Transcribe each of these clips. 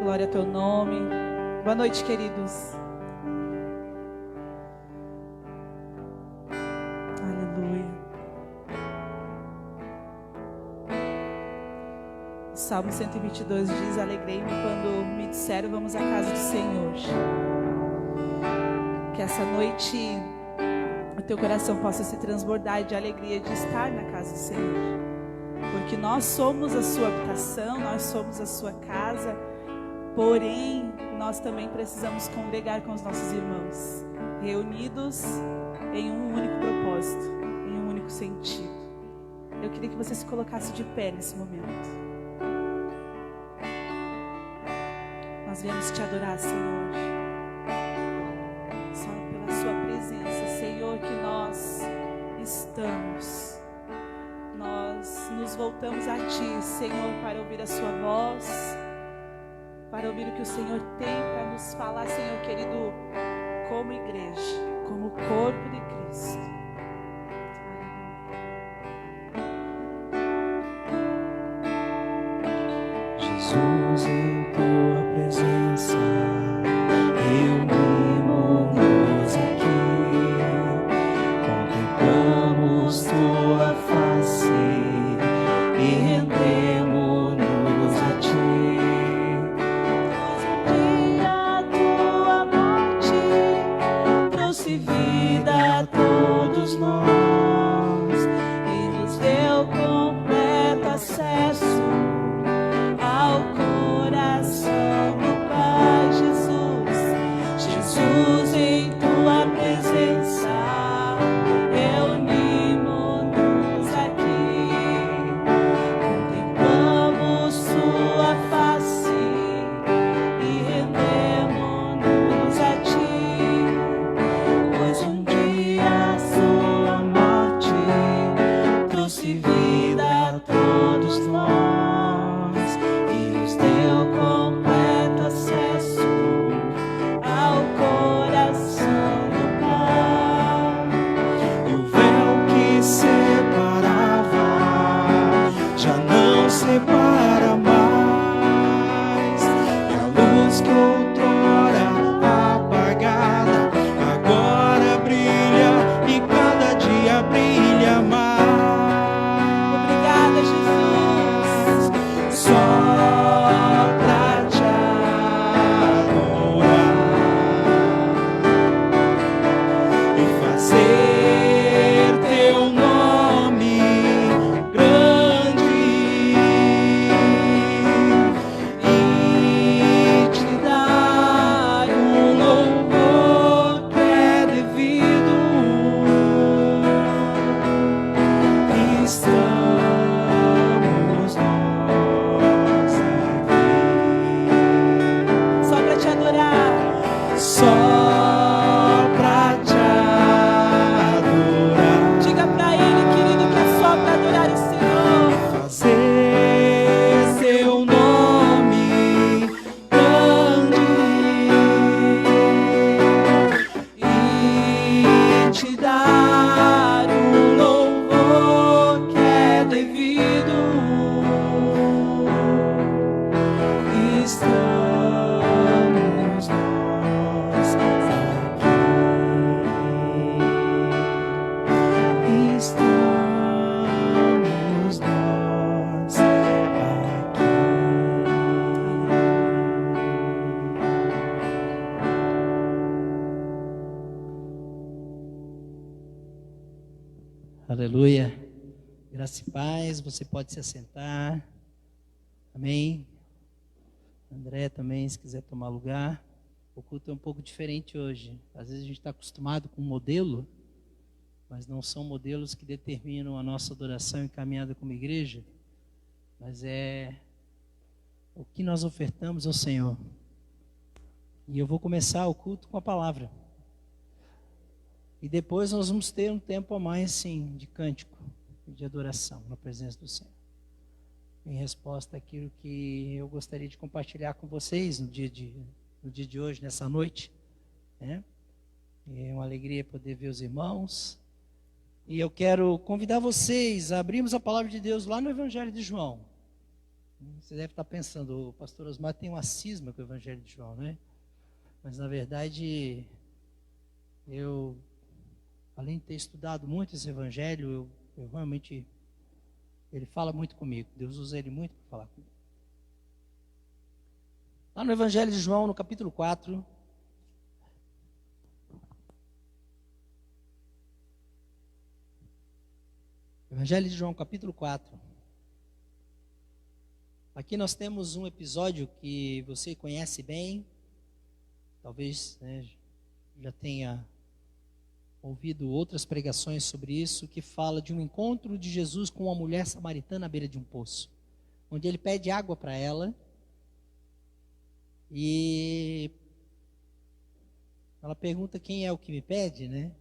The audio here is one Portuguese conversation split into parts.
Glória ao teu nome. Boa noite, queridos. Aleluia. O Salmo 122 diz: alegrei-me quando me disseram vamos à casa do Senhor. Que essa noite o teu coração possa se transbordar de alegria de estar na casa do Senhor. Porque nós somos a sua habitação, nós somos a sua casa. Porém, nós também precisamos congregar com os nossos irmãos, reunidos em um único propósito, em um único sentido. Eu queria que você se colocasse de pé nesse momento. Nós viemos te adorar, Senhor. Só pela sua presença, Senhor, que nós estamos. Nós nos voltamos a Ti, Senhor, para ouvir a sua voz, para ouvir o que o Senhor tem para nos falar, Senhor querido, como igreja, como corpo de Cristo. Jesus, em Tua presença, reunimos-nos aqui, contemplamos Tua face e rendemos-nos a Ti. Vida a todos nós e nos deu completo acesso ao coração do Pai. Jesus, Jesus, em Tua presença reunimos-nos aqui, contemplamos Sua face e rendemos-nos a Ti. Um dia a sua morte trouxe vida a todos nós e nos deu completo acesso ao coração do Pai. O véu que separava já não separa mais, e a luz que outrora apagada agora brilha e cada dia brilha mais. Obrigada, Jesus. Só pra te adorar e fazer teu nome grande e te dar louvor que é devido. Estamos nós aqui Só para te adorar. só pra te adorar, Diga para Ele, querido, que é só para adorar o Senhor. fazer seu nome grande e te dar louvor que é devido. Estamos nós aqui. Estamos nós aqui. Aleluia. Graça e paz, você pode se assentar. Amém. André também, se quiser tomar lugar. O culto é um pouco diferente hoje. Às vezes a gente está acostumado com um modelo, mas não são modelos que determinam a nossa adoração e caminhada como igreja, mas é o que nós ofertamos ao Senhor. E eu vou começar o culto com a palavra. E depois nós vamos ter um tempo a mais, sim, de cântico, de adoração na presença do Senhor. Em resposta àquilo que eu gostaria de compartilhar com vocês no dia de hoje, nessa noite, né? É uma alegria poder ver os irmãos. E eu quero convidar vocês a abrirmos a palavra de Deus lá no Evangelho de João. Você deve estar pensando, o pastor Osmar tem uma cisma com o Evangelho de João, né? Mas, na verdade, eu, além de ter estudado muito esse Evangelho, eu realmente, ele fala muito comigo. Deus usa ele muito para falar comigo. Lá no Evangelho de João, no capítulo 4, Evangelho de João, capítulo 4. Aqui nós temos um episódio que você conhece bem, talvez, né, já tenha ouvido outras pregações sobre isso, que fala de um encontro de Jesus com uma mulher samaritana à beira de um poço, onde ele pede água para ela, e ela pergunta quem é o que me pede, né?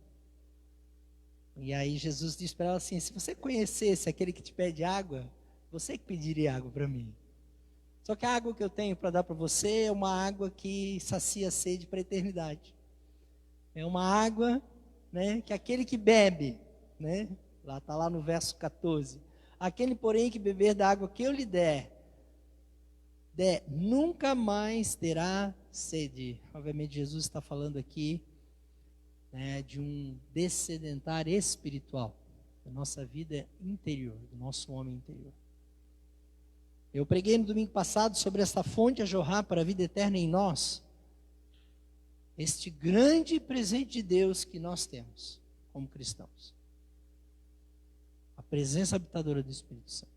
E aí Jesus diz para ela assim, se você conhecesse aquele que te pede água, você que pediria água para mim. Só que a água que eu tenho para dar para você é uma água que sacia a sede para a eternidade. É uma água, né, que aquele que bebe, né, está lá no verso 14, aquele porém que beber da água que eu lhe der, nunca mais terá sede. Obviamente Jesus está falando aqui, né, de um descedentário espiritual, da nossa vida interior, do nosso homem interior. Eu preguei no domingo passado sobre esta fonte a jorrar para a vida eterna em nós, este grande presente de Deus que nós temos como cristãos, a presença habitadora do Espírito Santo.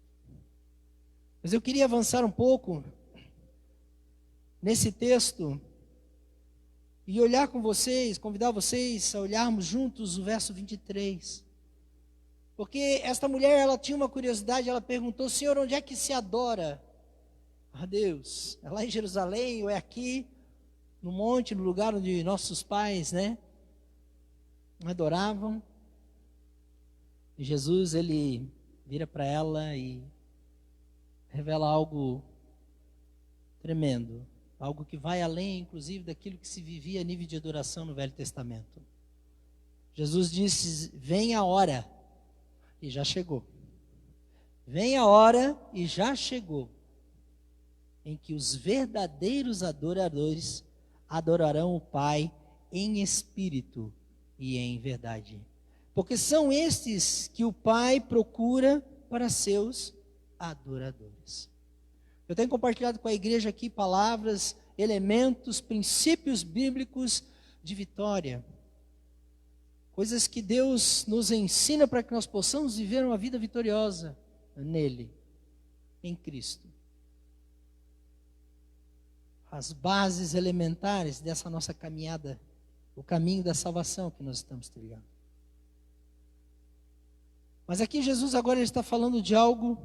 Mas eu queria avançar um pouco nesse texto e olhar com vocês, convidar vocês a olharmos juntos o verso 23. Porque esta mulher, ela tinha uma curiosidade, ela perguntou, Senhor, onde é que se adora a Deus? É lá em Jerusalém ou é aqui, no monte, no lugar onde nossos pais, né, adoravam? E Jesus, ele vira para ela e revela algo tremendo. Algo que vai além, inclusive, daquilo que se vivia a nível de adoração no Velho Testamento. Jesus disse, vem a hora. E já chegou. Vem a hora e já chegou em que os verdadeiros adoradores adorarão o Pai em espírito e em verdade. Porque são estes que o Pai procura para seus adoradores. Eu tenho compartilhado com a igreja aqui palavras, elementos, princípios bíblicos de vitória. Coisas que Deus nos ensina para que nós possamos viver uma vida vitoriosa nele, em Cristo. As bases elementares dessa nossa caminhada, o caminho da salvação que nós estamos trilhando. Mas aqui Jesus agora ele está falando de algo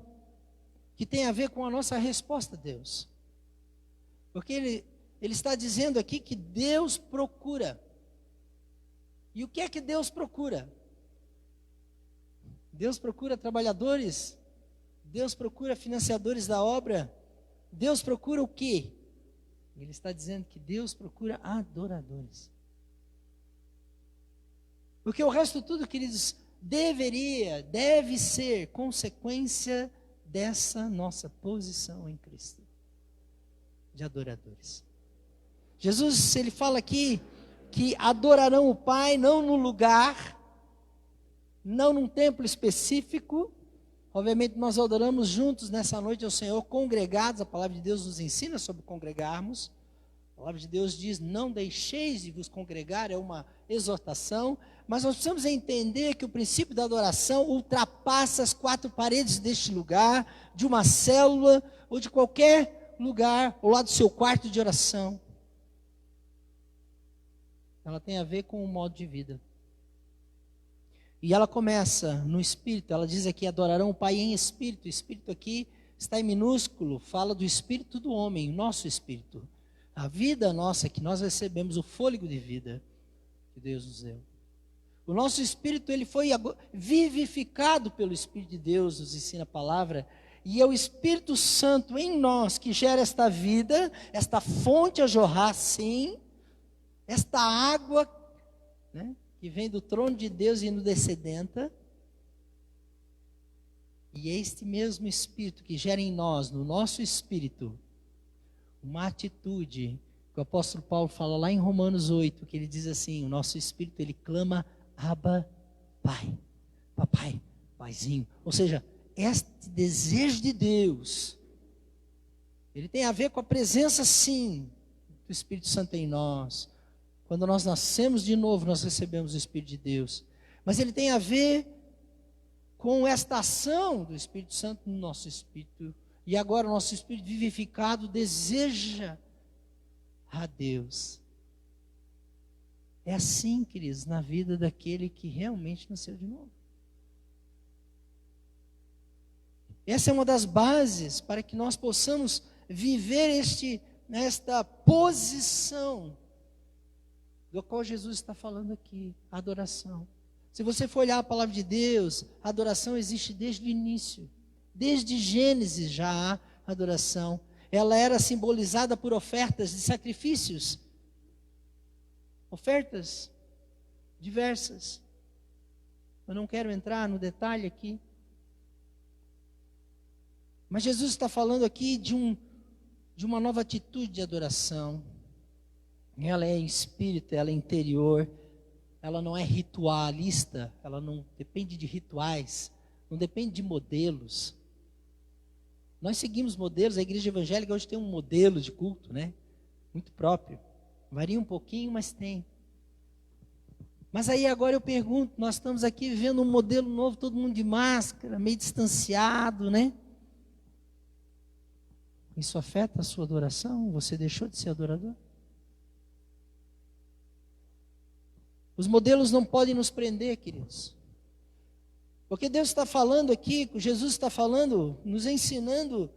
que tem a ver com a nossa resposta a Deus. Porque ele está dizendo aqui que Deus procura. E o que é que Deus procura? Deus procura trabalhadores? Deus procura financiadores da obra? Deus procura o quê? Ele está dizendo que Deus procura adoradores. Porque o resto tudo, queridos, deve ser consequência dessa nossa posição em Cristo, de adoradores. Jesus, ele fala aqui que adorarão o Pai não no lugar, não num templo específico. Obviamente nós adoramos juntos nessa noite ao Senhor, congregados. A palavra de Deus nos ensina sobre congregarmos. A palavra de Deus diz, não deixeis de vos congregar, é uma exortação. Mas nós precisamos entender que o princípio da adoração ultrapassa as quatro paredes deste lugar, de uma célula ou de qualquer lugar, ou lá do seu quarto de oração. Ela tem a ver com o modo de vida. E ela começa no Espírito, ela diz aqui, adorarão o Pai em Espírito. O Espírito aqui está em minúsculo, fala do Espírito do homem, o nosso Espírito. A vida nossa, que nós recebemos, o fôlego de vida que Deus nos deu. O nosso Espírito, ele foi vivificado pelo Espírito de Deus, nos ensina a palavra. E é o Espírito Santo em nós que gera esta vida, esta fonte a jorrar, sim, esta água, né, que vem do trono de Deus e nos descedenta. E é este mesmo Espírito que gera em nós, no nosso espírito, uma atitude que o apóstolo Paulo fala lá em Romanos 8, que ele diz assim, o nosso espírito, ele clama, Abba, Pai, papai, paizinho. Ou seja, este desejo de Deus, ele tem a ver com a presença, sim, do Espírito Santo em nós. Quando nós nascemos de novo, nós recebemos o Espírito de Deus. Mas ele tem a ver com esta ação do Espírito Santo no nosso espírito. E agora o nosso espírito vivificado deseja a Deus. É assim, queridos, na vida daquele que realmente nasceu de novo. Essa é uma das bases para que nós possamos viver esta posição do qual Jesus está falando aqui, a adoração. Se você for olhar a palavra de Deus, a adoração existe desde o início. Desde Gênesis já há adoração. Ela era simbolizada por ofertas de sacrifícios. Ofertas diversas. Eu não quero entrar no detalhe aqui. Mas Jesus está falando aqui de uma nova atitude de adoração. Ela é espírito, ela é interior, ela não é ritualista, ela não depende de rituais, não depende de modelos. Nós seguimos modelos, a igreja evangélica hoje tem um modelo de culto, né? Muito próprio. Varia um pouquinho, mas tem. Mas aí agora eu pergunto, nós estamos aqui vivendo um modelo novo, todo mundo de máscara, meio distanciado, né? Isso afeta a sua adoração? Você deixou de ser adorador? Os modelos não podem nos prender, queridos. Porque Deus está falando aqui, Jesus está falando, nos ensinando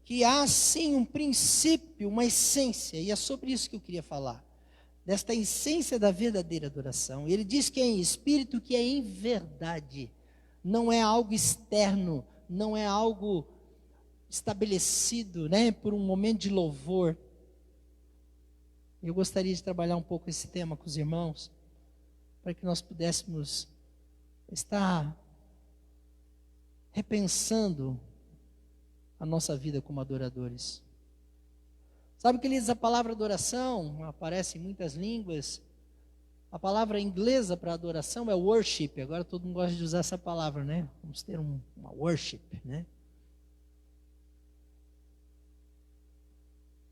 que há sim um princípio, uma essência, e é sobre isso que eu queria falar. Desta essência da verdadeira adoração. Ele diz que é em espírito, que é em verdade. Não é algo externo, não é algo estabelecido, né, por um momento de louvor. Eu gostaria de trabalhar um pouco esse tema com os irmãos, para que nós pudéssemos estar repensando a nossa vida como adoradores. Sabe, queridos, a palavra adoração aparece em muitas línguas. A palavra inglesa para adoração é worship. Agora todo mundo gosta de usar essa palavra, né? Vamos ter uma worship, né?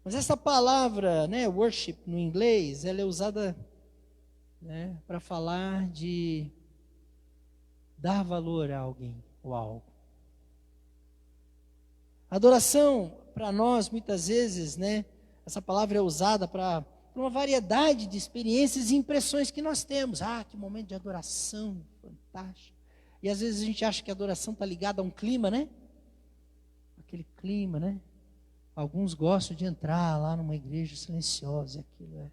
Mas essa palavra, né, worship no inglês, ela é usada, né, para falar de dar valor a alguém ou a algo. Adoração, para nós, muitas vezes, né, essa palavra é usada para uma variedade de experiências e impressões que nós temos. Ah, que momento de adoração, fantástico. E às vezes a gente acha que a adoração está ligada a um clima, né? Aquele clima, né? Alguns gostam de entrar lá numa igreja silenciosa, aquilo é.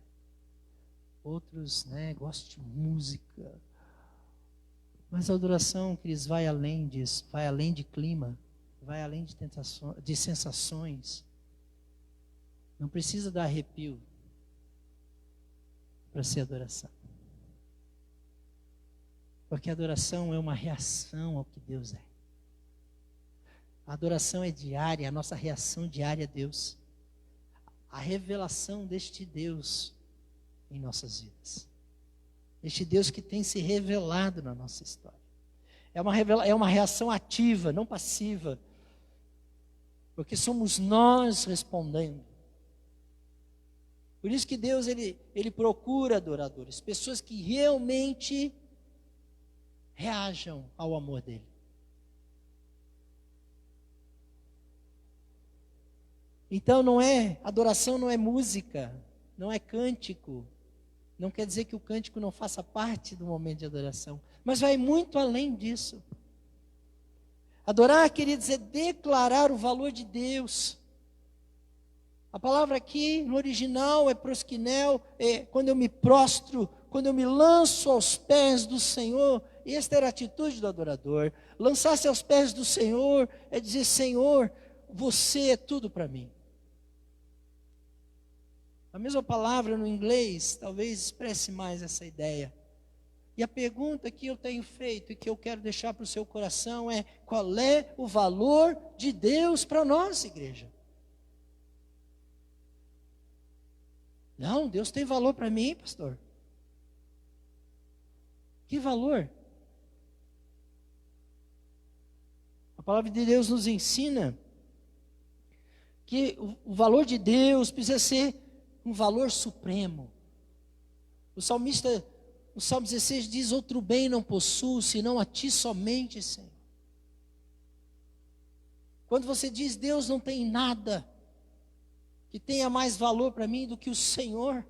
Outros, né, gostam de música. Mas a adoração, queridos, vai além disso, vai além de clima, vai além de tentações, de sensações. Não precisa dar arrepio para ser adoração. Porque a adoração é uma reação ao que Deus é. A adoração é diária, a nossa reação diária a Deus. A revelação deste Deus em nossas vidas. Este Deus que tem se revelado na nossa história. É uma reação ativa, não passiva. Porque somos nós respondendo. Por isso que Deus ele procura adoradores, pessoas que realmente reajam ao amor dele. Então adoração não é música, não é cântico. Não quer dizer que o cântico não faça parte do momento de adoração, mas vai muito além disso. Adorar, queridos, é declarar o valor de Deus. A palavra aqui no original é proskinel, é quando eu me prostro, quando eu me lanço aos pés do Senhor. E esta era a atitude do adorador. Lançar-se aos pés do Senhor é dizer: Senhor, você é tudo para mim. A mesma palavra no inglês talvez expresse mais essa ideia. E a pergunta que eu tenho feito e que eu quero deixar para o seu coração é: qual é o valor de Deus para nós, igreja? Não, Deus tem valor para mim, pastor. Que valor? A palavra de Deus nos ensina que o valor de Deus precisa ser um valor supremo. O salmista, no Salmo 16 diz: outro bem não possuo, senão a ti somente, Senhor. Quando você diz: Deus não tem nada que tenha mais valor para mim do que o Senhor,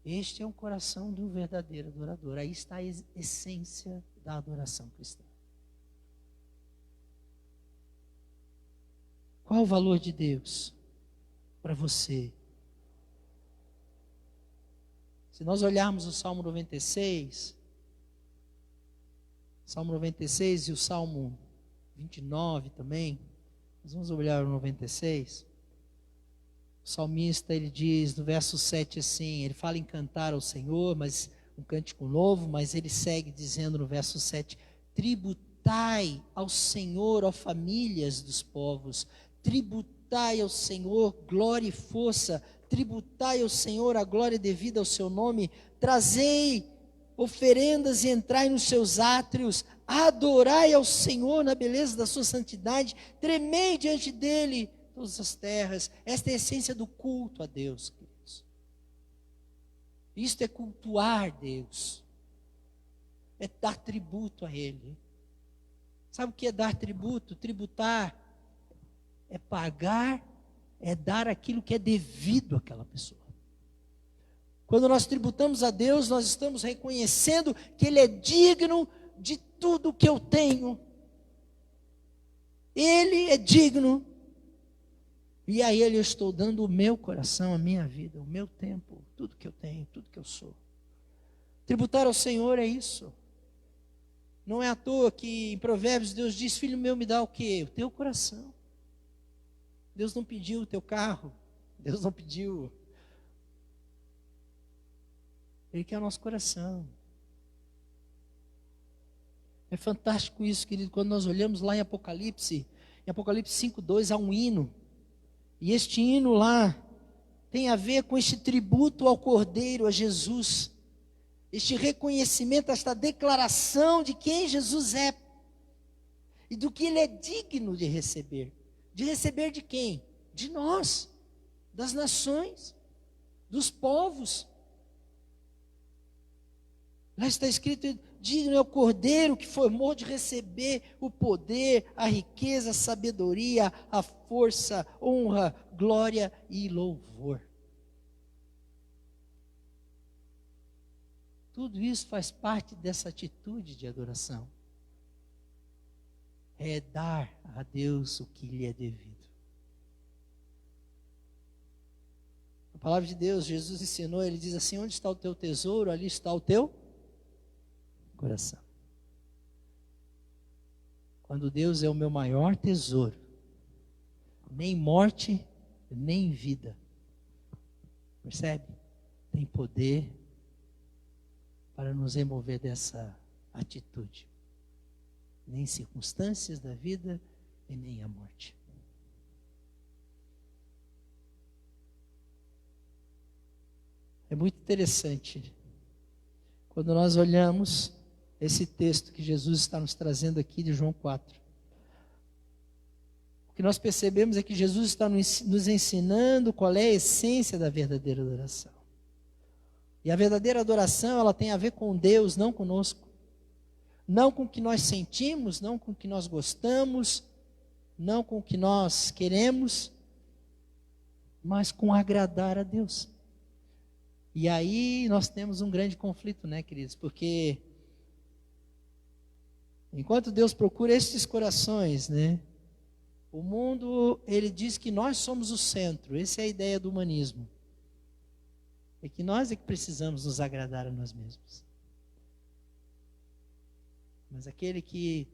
este é um coração de um verdadeiro adorador. Aí está a essência da adoração cristã. Qual o valor de Deus para você? Se nós olharmos o Salmo 96 e o Salmo 29 também, nós vamos olhar o 96. O salmista, ele diz no verso 7 assim, ele fala em cantar ao Senhor, mas um cântico novo, mas ele segue dizendo no verso 7: tributai ao Senhor, ó famílias dos povos, tributai ao Senhor glória e força, tributai ao Senhor a glória devida ao seu nome, trazei oferendas e entrai nos seus átrios, adorai ao Senhor na beleza da sua santidade, tremei diante dele todas as terras. Esta é a essência do culto a Deus, queridos. Isto é cultuar Deus, é dar tributo a Ele. Sabe o que é dar tributo? Tributar é pagar, é dar aquilo que é devido àquela pessoa. Quando nós tributamos a Deus, nós estamos reconhecendo que Ele é digno de tudo que eu tenho. Ele é digno. E a Ele eu estou dando o meu coração, a minha vida, o meu tempo, tudo que eu tenho, tudo que eu sou. Tributar ao Senhor é isso. Não é à toa que em Provérbios Deus diz: filho meu, me dá o quê? O teu coração. Deus não pediu o teu carro. Deus não pediu. Ele quer o nosso coração. É fantástico isso, querido, quando nós olhamos lá em Apocalipse 5:2 há um hino. E este hino lá tem a ver com este tributo ao Cordeiro, a Jesus. Este reconhecimento, esta declaração de quem Jesus é. E do que Ele é digno de receber. De receber de quem? De nós. Das nações. Dos povos. Lá está escrito: digno é o Cordeiro que formou de receber o poder, a riqueza, a sabedoria, a força, honra, glória e louvor. Tudo isso faz parte dessa atitude de adoração. É dar a Deus o que lhe é devido. A palavra de Deus, Jesus ensinou, Ele diz assim: onde está o teu tesouro, ali está o teu coração. Quando Deus é o meu maior tesouro, nem morte, nem vida, percebe? Tem poder para nos remover dessa atitude. Nem circunstâncias da vida e nem a morte. É muito interessante quando nós olhamos esse texto que Jesus está nos trazendo aqui de João 4. O que nós percebemos é que Jesus está nos ensinando qual é a essência da verdadeira adoração. E a verdadeira adoração, ela tem a ver com Deus, não conosco. Não com o que nós sentimos, não com o que nós gostamos, não com o que nós queremos, mas com agradar a Deus. E aí nós temos um grande conflito, né, queridos? Porque enquanto Deus procura estes corações, né, o mundo, ele diz que nós somos o centro. Essa é a ideia do humanismo. É que nós é que precisamos nos agradar a nós mesmos. Mas aquele que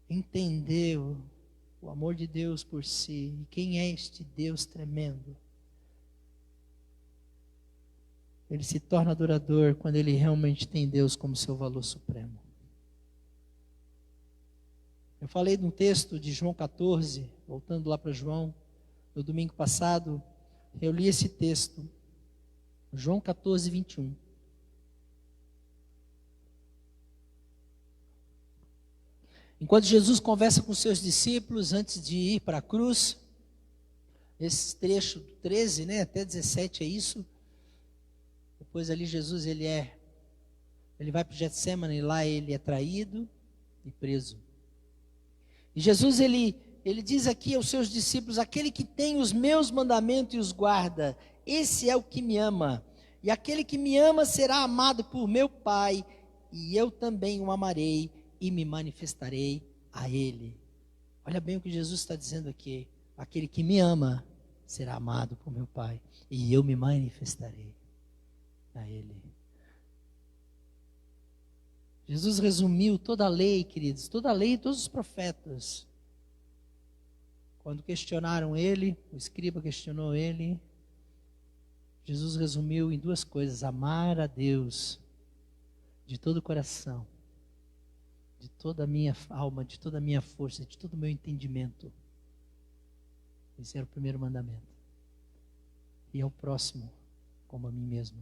entendeu o amor de Deus por si, e quem é este Deus tremendo, ele se torna adorador quando ele realmente tem Deus como seu valor supremo. Eu falei de um texto de João 14, voltando lá para João, no domingo passado, eu li esse texto, João 14, 21. Enquanto Jesus conversa com seus discípulos antes de ir para a cruz, esse trecho do 13, né, até 17 é isso. Depois ali Jesus ele vai para o Getsêmani, lá ele é traído e preso. E Jesus ele diz aqui aos seus discípulos: aquele que tem os meus mandamentos e os guarda, esse é o que me ama. E aquele que me ama será amado por meu Pai, e eu também o amarei e me manifestarei a ele. Olha bem o que Jesus está dizendo aqui: aquele que me ama será amado por meu Pai, e eu me manifestarei a ele. Jesus resumiu toda a lei, queridos, toda a lei e todos os profetas. Quando questionaram ele, o escriba questionou ele, Jesus resumiu em duas coisas: amar a Deus de todo o coração, de toda a minha alma, de toda a minha força, de todo o meu entendimento. Esse era o primeiro mandamento. E ao próximo, como a mim mesmo.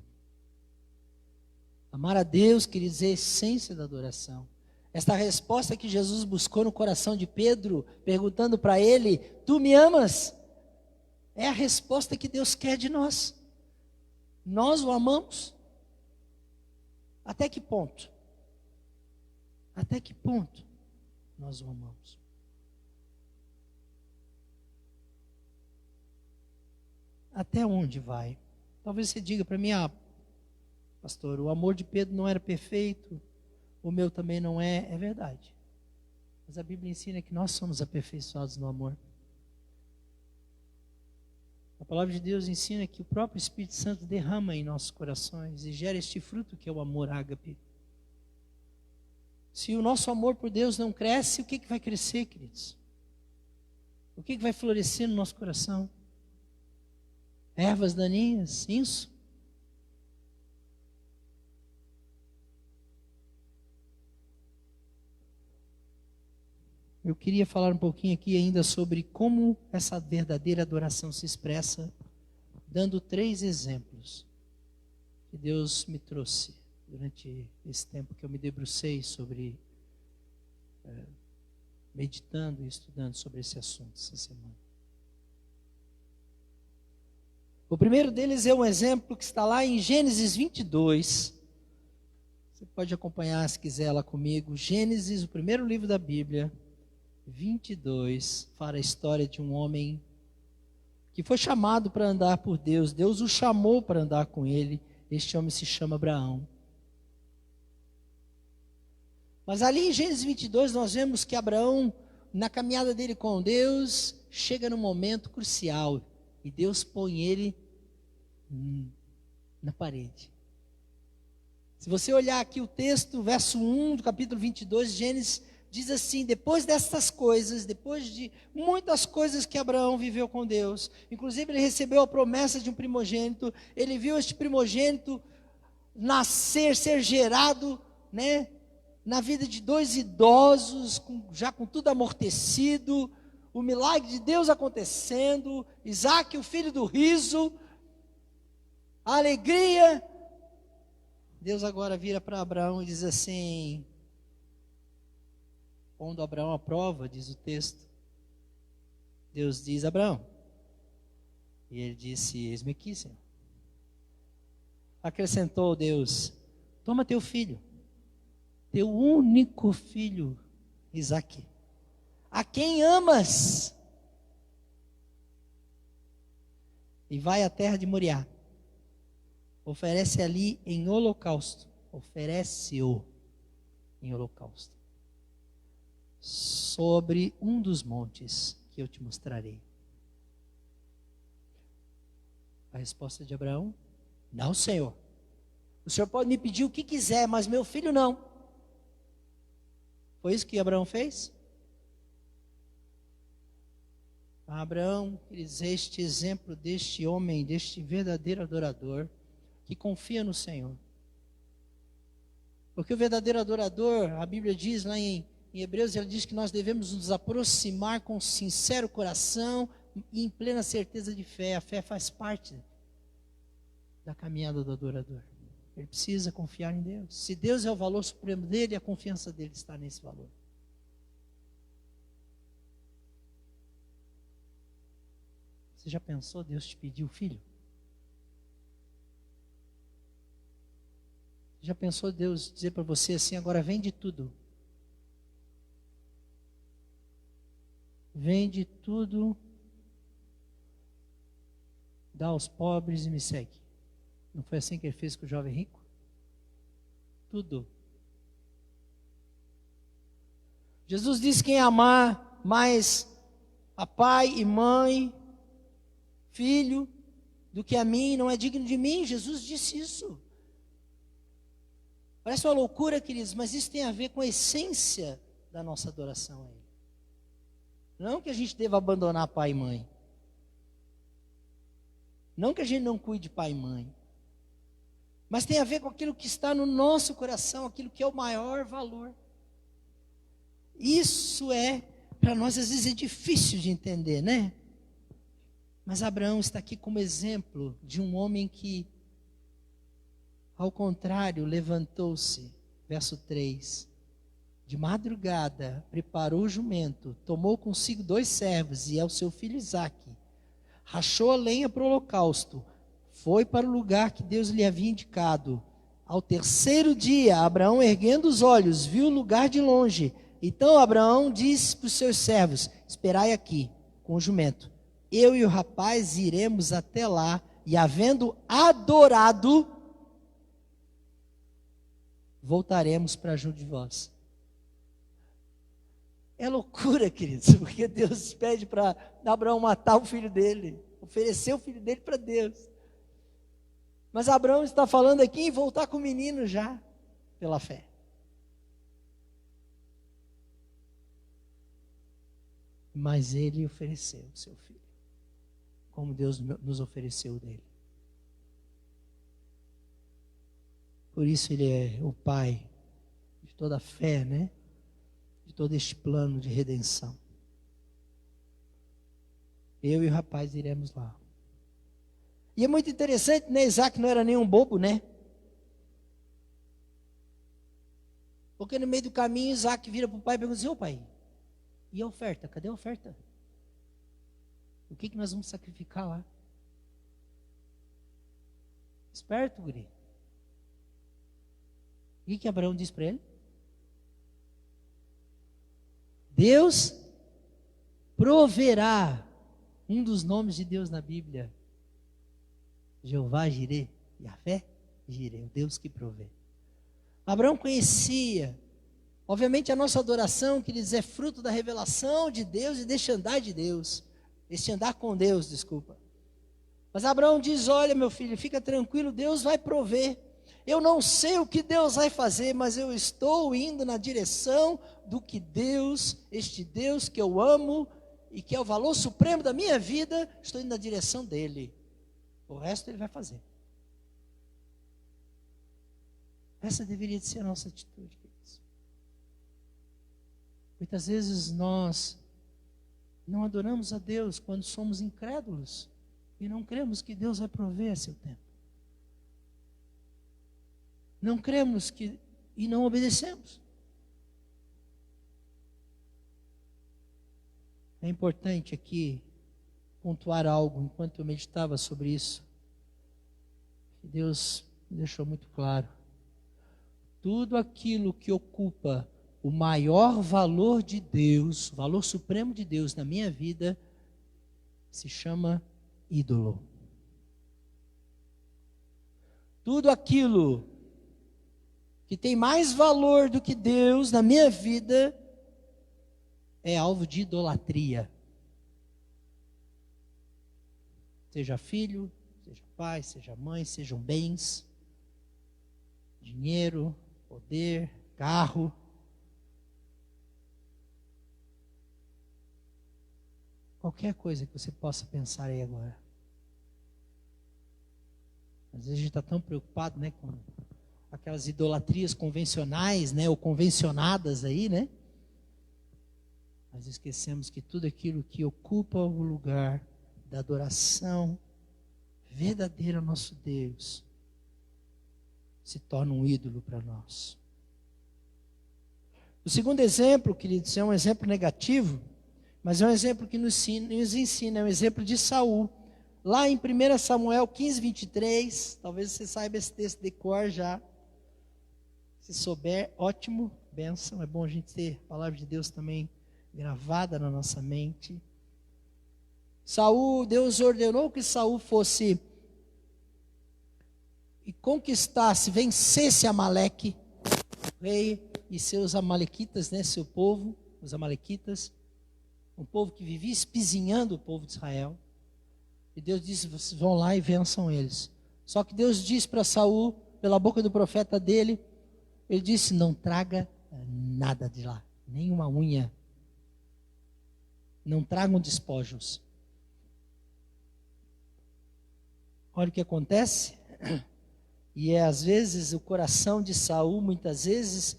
Amar a Deus, queridos, é a essência da adoração. Esta resposta que Jesus buscou no coração de Pedro, perguntando para ele: tu me amas? É a resposta que Deus quer de nós. Nós o amamos? Até que ponto? Até que ponto nós o amamos? Até onde vai? Talvez você diga para mim: pastor, o amor de Pedro não era perfeito, o meu também não é. É verdade. Mas a Bíblia ensina que nós somos aperfeiçoados no amor. A palavra de Deus ensina que o próprio Espírito Santo derrama em nossos corações e gera este fruto que é o amor ágape. Se o nosso amor por Deus não cresce, o que vai crescer, queridos? O que vai florescer no nosso coração? Ervas daninhas? Isso? Eu queria falar um pouquinho aqui ainda sobre como essa verdadeira adoração se expressa, dando 3 exemplos que Deus me trouxe durante esse tempo que eu me debrucei sobre, meditando e estudando sobre esse assunto essa semana. O primeiro deles é um exemplo que está lá em Gênesis 22. Você pode acompanhar se quiser lá comigo. Gênesis, o primeiro livro da Bíblia, 22, fala a história de um homem que foi chamado para andar por Deus. Deus o chamou para andar com ele. Este homem se chama Abraão. Mas ali em Gênesis 22 nós vemos que Abraão, na caminhada dele com Deus, chega num momento crucial e Deus põe ele na parede. Se você olhar aqui o texto, verso 1 do capítulo 22 de Gênesis, diz assim: depois dessas coisas, depois de muitas coisas que Abraão viveu com Deus, inclusive ele recebeu a promessa de um primogênito, ele viu este primogênito nascer, ser gerado, né, na vida de 2 idosos, já com tudo amortecido, o milagre de Deus acontecendo, Isaac, o filho do riso, a alegria. Deus agora vira para Abraão e diz assim, quando Abraão aprova, diz o texto, Deus diz: Abraão, e ele disse: eis-me aqui, Senhor. Acrescentou Deus: toma teu filho, teu único filho, Isaque, a quem amas, e vai à terra de Moriá, oferece ali em holocausto, oferece-o em holocausto, sobre um dos montes que eu te mostrarei. A resposta de Abraão: não, Senhor, o Senhor pode me pedir o que quiser, mas meu filho não. Foi isso que Abraão fez? Abraão, queridos, este exemplo deste homem, deste verdadeiro adorador, que confia no Senhor. Porque o verdadeiro adorador, a Bíblia diz lá em Hebreus, ela diz que nós devemos nos aproximar com sincero coração e em plena certeza de fé. A fé faz parte da caminhada do adorador. Ele precisa confiar em Deus. Se Deus é o valor supremo dele, a confiança dele está nesse valor. Você já pensou Deus te pediu filho? Já pensou Deus dizer para você assim, agora vende tudo. Vende tudo, dá aos pobres e me segue. Não foi assim que ele fez com o jovem rico? Tudo. Jesus disse: quem amar mais a pai e mãe, filho, do que a mim, não é digno de mim. Jesus disse isso. Parece uma loucura, queridos, mas isso tem a ver com a essência da nossa adoração a Ele. Não que a gente deva abandonar pai e mãe. Não que a gente não cuide de pai e mãe. Mas tem a ver com aquilo que está no nosso coração, aquilo que é o maior valor. Isso para nós às vezes é difícil de entender, né? Mas Abraão está aqui como exemplo de um homem que, ao contrário, levantou-se, verso 3, de madrugada, preparou o jumento, tomou consigo 2 servos e ao seu filho Isaque, rachou a lenha para o holocausto, foi para o lugar que Deus lhe havia indicado. Ao 3º dia, Abraão, erguendo os olhos, viu o lugar de longe. Então Abraão disse para os seus servos: esperai aqui, com o jumento. Eu e o rapaz iremos até lá, e havendo adorado, voltaremos para junto de vós. É loucura, queridos, porque Deus pede para Abraão matar o filho dele, oferecer o filho dele para Deus. Mas Abraão está falando aqui em voltar com o menino já, pela fé. Mas ele ofereceu o seu filho, como Deus nos ofereceu dele. Por isso ele é o pai de toda a fé, né? De todo este plano de redenção. Eu e o rapaz iremos lá. E é muito interessante, né? Isaac não era nenhum bobo, né? Porque no meio do caminho, Isaac vira para o pai e pergunta assim: ô pai, e a oferta? Cadê a oferta? O que nós vamos sacrificar lá? Esperto, guri. O que Abraão diz para ele? Deus proverá. Um dos nomes de Deus na Bíblia, Jeová Jireh, Yahvé Jireh, o Deus que provê. Abraão conhecia. Obviamente a nossa adoração, queridos, é fruto da revelação de Deus e deste andar de Deus. Este andar com Deus, desculpa. Mas Abraão diz: olha meu filho, fica tranquilo, Deus vai prover. Eu não sei o que Deus vai fazer, mas eu estou indo na direção do que Deus, este Deus que eu amo e que é o valor supremo da minha vida, estou indo na direção dele. O resto ele vai fazer. Essa deveria de ser a nossa atitude, queridos. Muitas vezes nós não adoramos a Deus quando somos incrédulos e não cremos que Deus vai prover a seu tempo. Não cremos e não obedecemos. É importante aqui pontuar algo enquanto eu meditava sobre isso. Que Deus me deixou muito claro. Tudo aquilo que ocupa o maior valor de Deus, o valor supremo de Deus na minha vida, se chama ídolo. Tudo aquilo que tem mais valor do que Deus na minha vida é alvo de idolatria. Seja filho, seja pai, seja mãe, sejam bens, dinheiro, poder, carro. Qualquer coisa que você possa pensar aí agora. Às vezes a gente está tão preocupado, né, com aquelas idolatrias convencionais, né, ou convencionadas aí, né? Mas esquecemos que tudo aquilo que ocupa o lugar da adoração verdadeira ao nosso Deus se torna um ídolo para nós. O segundo exemplo, queridos, é um exemplo negativo, mas é um exemplo que nos ensina, é um exemplo de Saul. Lá em 1 Samuel 15, 23, talvez você saiba esse texto de cor já. Se souber, ótimo, bênção. É bom a gente ter a palavra de Deus também gravada na nossa mente. Deus ordenou que Saul fosse e conquistasse, vencesse Amaleque, rei e seus amalequitas, né, seu povo, os amalequitas, um povo que vivia espizinhando o povo de Israel. E Deus disse: vocês vão lá e vençam eles. Só que Deus disse para Saul, pela boca do profeta dele, ele disse: não traga nada de lá, nem uma unha. Não tragam despojos. Olha o que acontece. E às vezes o coração de Saul, muitas vezes,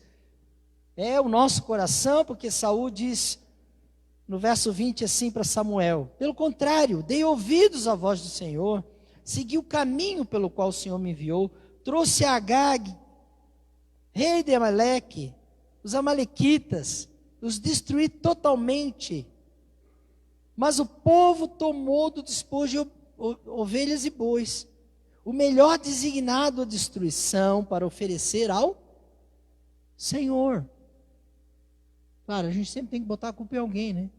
é o nosso coração, porque Saul diz no verso 20 assim para Samuel: pelo contrário, dei ouvidos à voz do Senhor, segui o caminho pelo qual o Senhor me enviou, trouxe a Agag, rei de Amaleque, os amalequitas, os destruí totalmente. Mas o povo tomou do despojo ovelhas e bois, o melhor designado à destruição, para oferecer ao Senhor. Claro, a gente sempre tem que botar a culpa em alguém, né?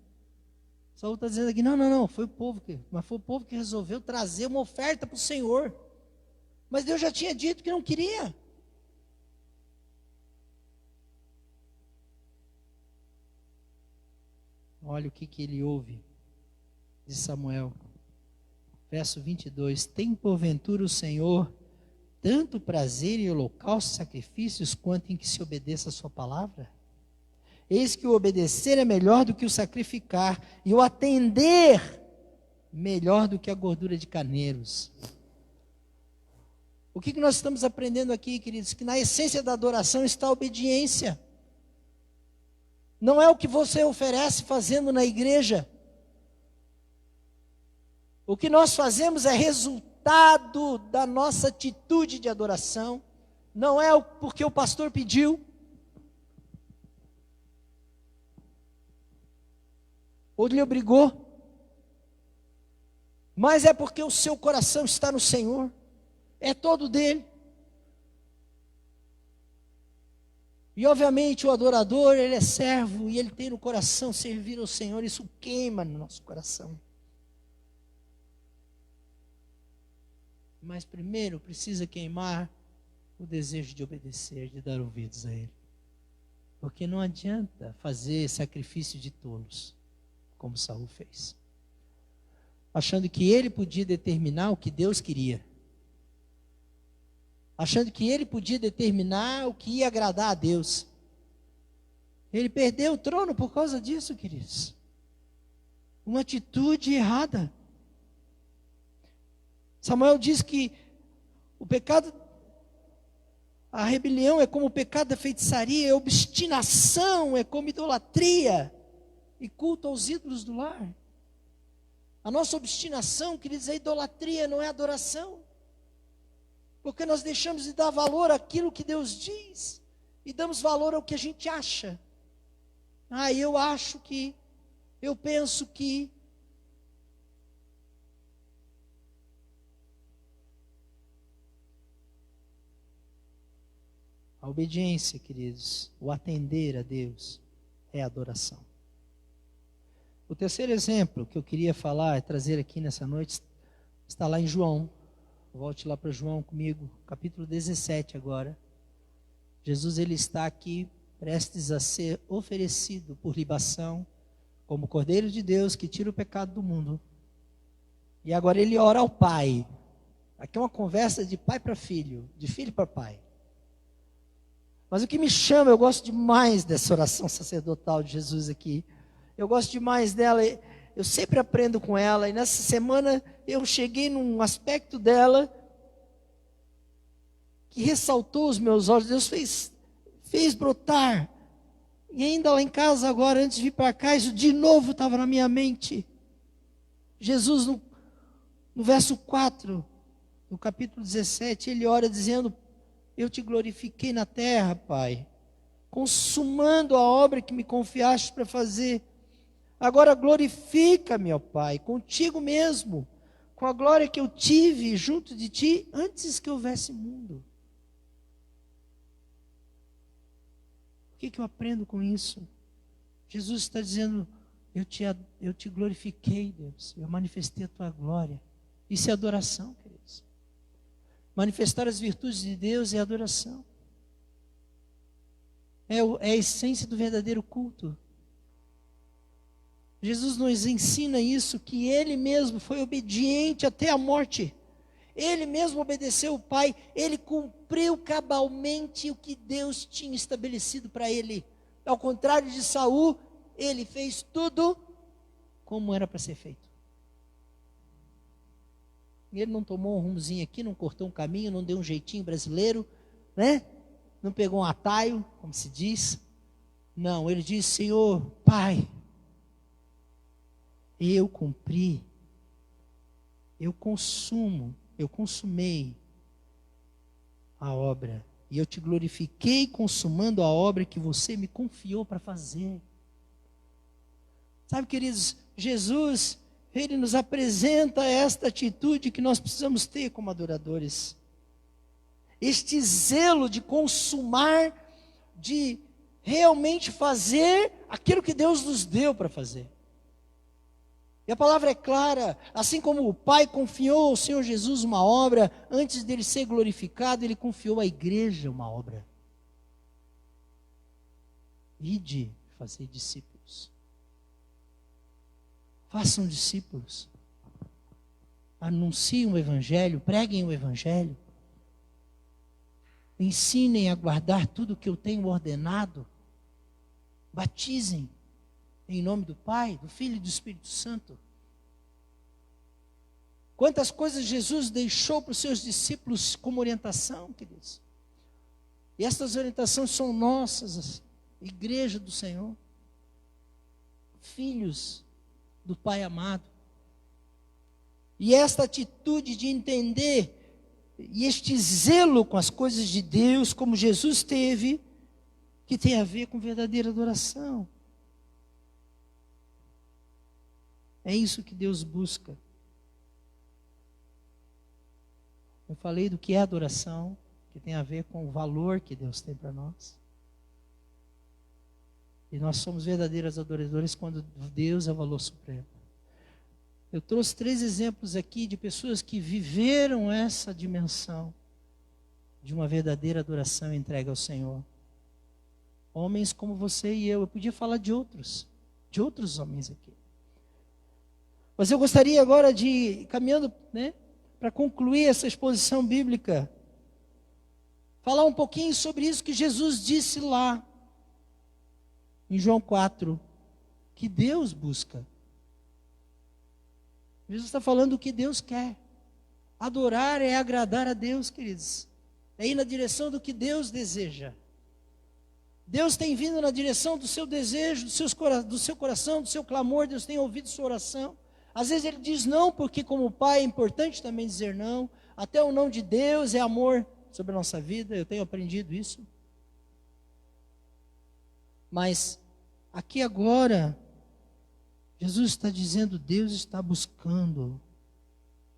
Saul está dizendo aqui: não, foi o povo mas foi o povo que resolveu trazer uma oferta para o Senhor. Mas Deus já tinha dito que não queria. Olha o que ele ouve de Samuel. Verso 22. Tem porventura o Senhor tanto prazer em holocaustos e sacrifícios, quanto em que se obedeça a sua palavra? Eis que o obedecer é melhor do que o sacrificar, e o atender melhor do que a gordura de carneiros. O que nós estamos aprendendo aqui, queridos? Que na essência da adoração está a obediência. Não é o que você oferece fazendo na igreja. O que nós fazemos é resultado da nossa atitude de adoração. Não é porque o pastor pediu. Ou lhe obrigou. Mas é porque o seu coração está no Senhor. É todo dele. E obviamente o adorador, ele é servo e ele tem no coração servir ao Senhor. Isso queima no nosso coração. Mas primeiro precisa queimar o desejo de obedecer, de dar ouvidos a Ele. Porque não adianta fazer sacrifício de tolos, como Saul fez. Achando que ele podia determinar o que Deus queria. Achando que ele podia determinar o que ia agradar a Deus. Ele perdeu o trono por causa disso, queridos. Uma atitude errada. Samuel diz que o pecado, a rebelião é como o pecado da feitiçaria, a obstinação é como idolatria e culto aos ídolos do lar. A nossa obstinação, queridos, é idolatria, não é adoração. Porque nós deixamos de dar valor àquilo que Deus diz e damos valor ao que a gente acha. Eu acho que, eu penso que. A obediência, queridos, o atender a Deus é adoração. O terceiro exemplo que eu queria falar, trazer aqui nessa noite, está lá em João. Volte lá para João comigo, capítulo 17 agora. Jesus, ele está aqui prestes a ser oferecido por libação, como Cordeiro de Deus que tira o pecado do mundo. E agora ele ora ao Pai. Aqui é uma conversa de pai para filho, de filho para pai. Mas o que me chama, eu gosto demais dessa oração sacerdotal de Jesus aqui. Eu gosto demais dela, eu sempre aprendo com ela. E nessa semana eu cheguei num aspecto dela que ressaltou os meus olhos. Deus fez brotar. E ainda lá em casa agora, antes de vir para cá, isso de novo estava na minha mente. Jesus, no verso 4, no capítulo 17, ele ora dizendo: eu te glorifiquei na terra, Pai, consumando a obra que me confiaste para fazer. Agora glorifica-me, ó Pai, contigo mesmo, com a glória que eu tive junto de ti antes que houvesse mundo. O que eu aprendo com isso? Jesus está dizendo: eu te glorifiquei, Deus, eu manifestei a tua glória. Isso é adoração, queridos. Manifestar as virtudes de Deus é adoração. É a essência do verdadeiro culto. Jesus nos ensina isso, que Ele mesmo foi obediente até a morte. Ele mesmo obedeceu o Pai, Ele cumpriu cabalmente o que Deus tinha estabelecido para Ele. Ao contrário de Saul, Ele fez tudo como era para ser feito. Ele não tomou um rumozinho aqui, não cortou um caminho, não deu um jeitinho brasileiro, né? Não pegou um atalho, como se diz. Não, Ele disse: Senhor, Pai, eu cumpri, eu consumei a obra, e eu te glorifiquei consumando a obra que você me confiou para fazer. Sabe, queridos, Jesus, Ele nos apresenta esta atitude que nós precisamos ter como adoradores. Este zelo de consumar, de realmente fazer aquilo que Deus nos deu para fazer. E a palavra é clara: assim como o Pai confiou ao Senhor Jesus uma obra, antes dele ser glorificado, Ele confiou à igreja uma obra. Ide fazer discípulos. Façam discípulos. Anunciem o Evangelho, preguem o Evangelho. Ensinem a guardar tudo o que eu tenho ordenado. Batizem em nome do Pai, do Filho e do Espírito Santo. Quantas coisas Jesus deixou para os seus discípulos como orientação, queridos. E essas orientações são nossas, igreja do Senhor, filhos do Pai amado. E esta atitude de entender, e este zelo com as coisas de Deus, como Jesus teve, que tem a ver com verdadeira adoração. É isso que Deus busca. Eu falei do que é adoração, que tem a ver com o valor que Deus tem para nós. E nós somos verdadeiros adoradores quando Deus é o valor supremo. Eu trouxe 3 exemplos aqui de pessoas que viveram essa dimensão de uma verdadeira adoração e entrega ao Senhor. Homens como você e eu podia falar de outros homens aqui. Mas eu gostaria agora de, caminhando, para concluir essa exposição bíblica, falar um pouquinho sobre isso que Jesus disse lá, em João 4, que Deus busca. Jesus está falando o que Deus quer. Adorar é agradar a Deus, queridos. É ir na direção do que Deus deseja. Deus tem vindo na direção do seu desejo, do seu coração, do seu clamor. Deus tem ouvido sua oração. Às vezes Ele diz não, porque como pai é importante também dizer não. Até o não de Deus é amor sobre a nossa vida. Eu tenho aprendido isso. Mas aqui agora, Jesus está dizendo: Deus está buscando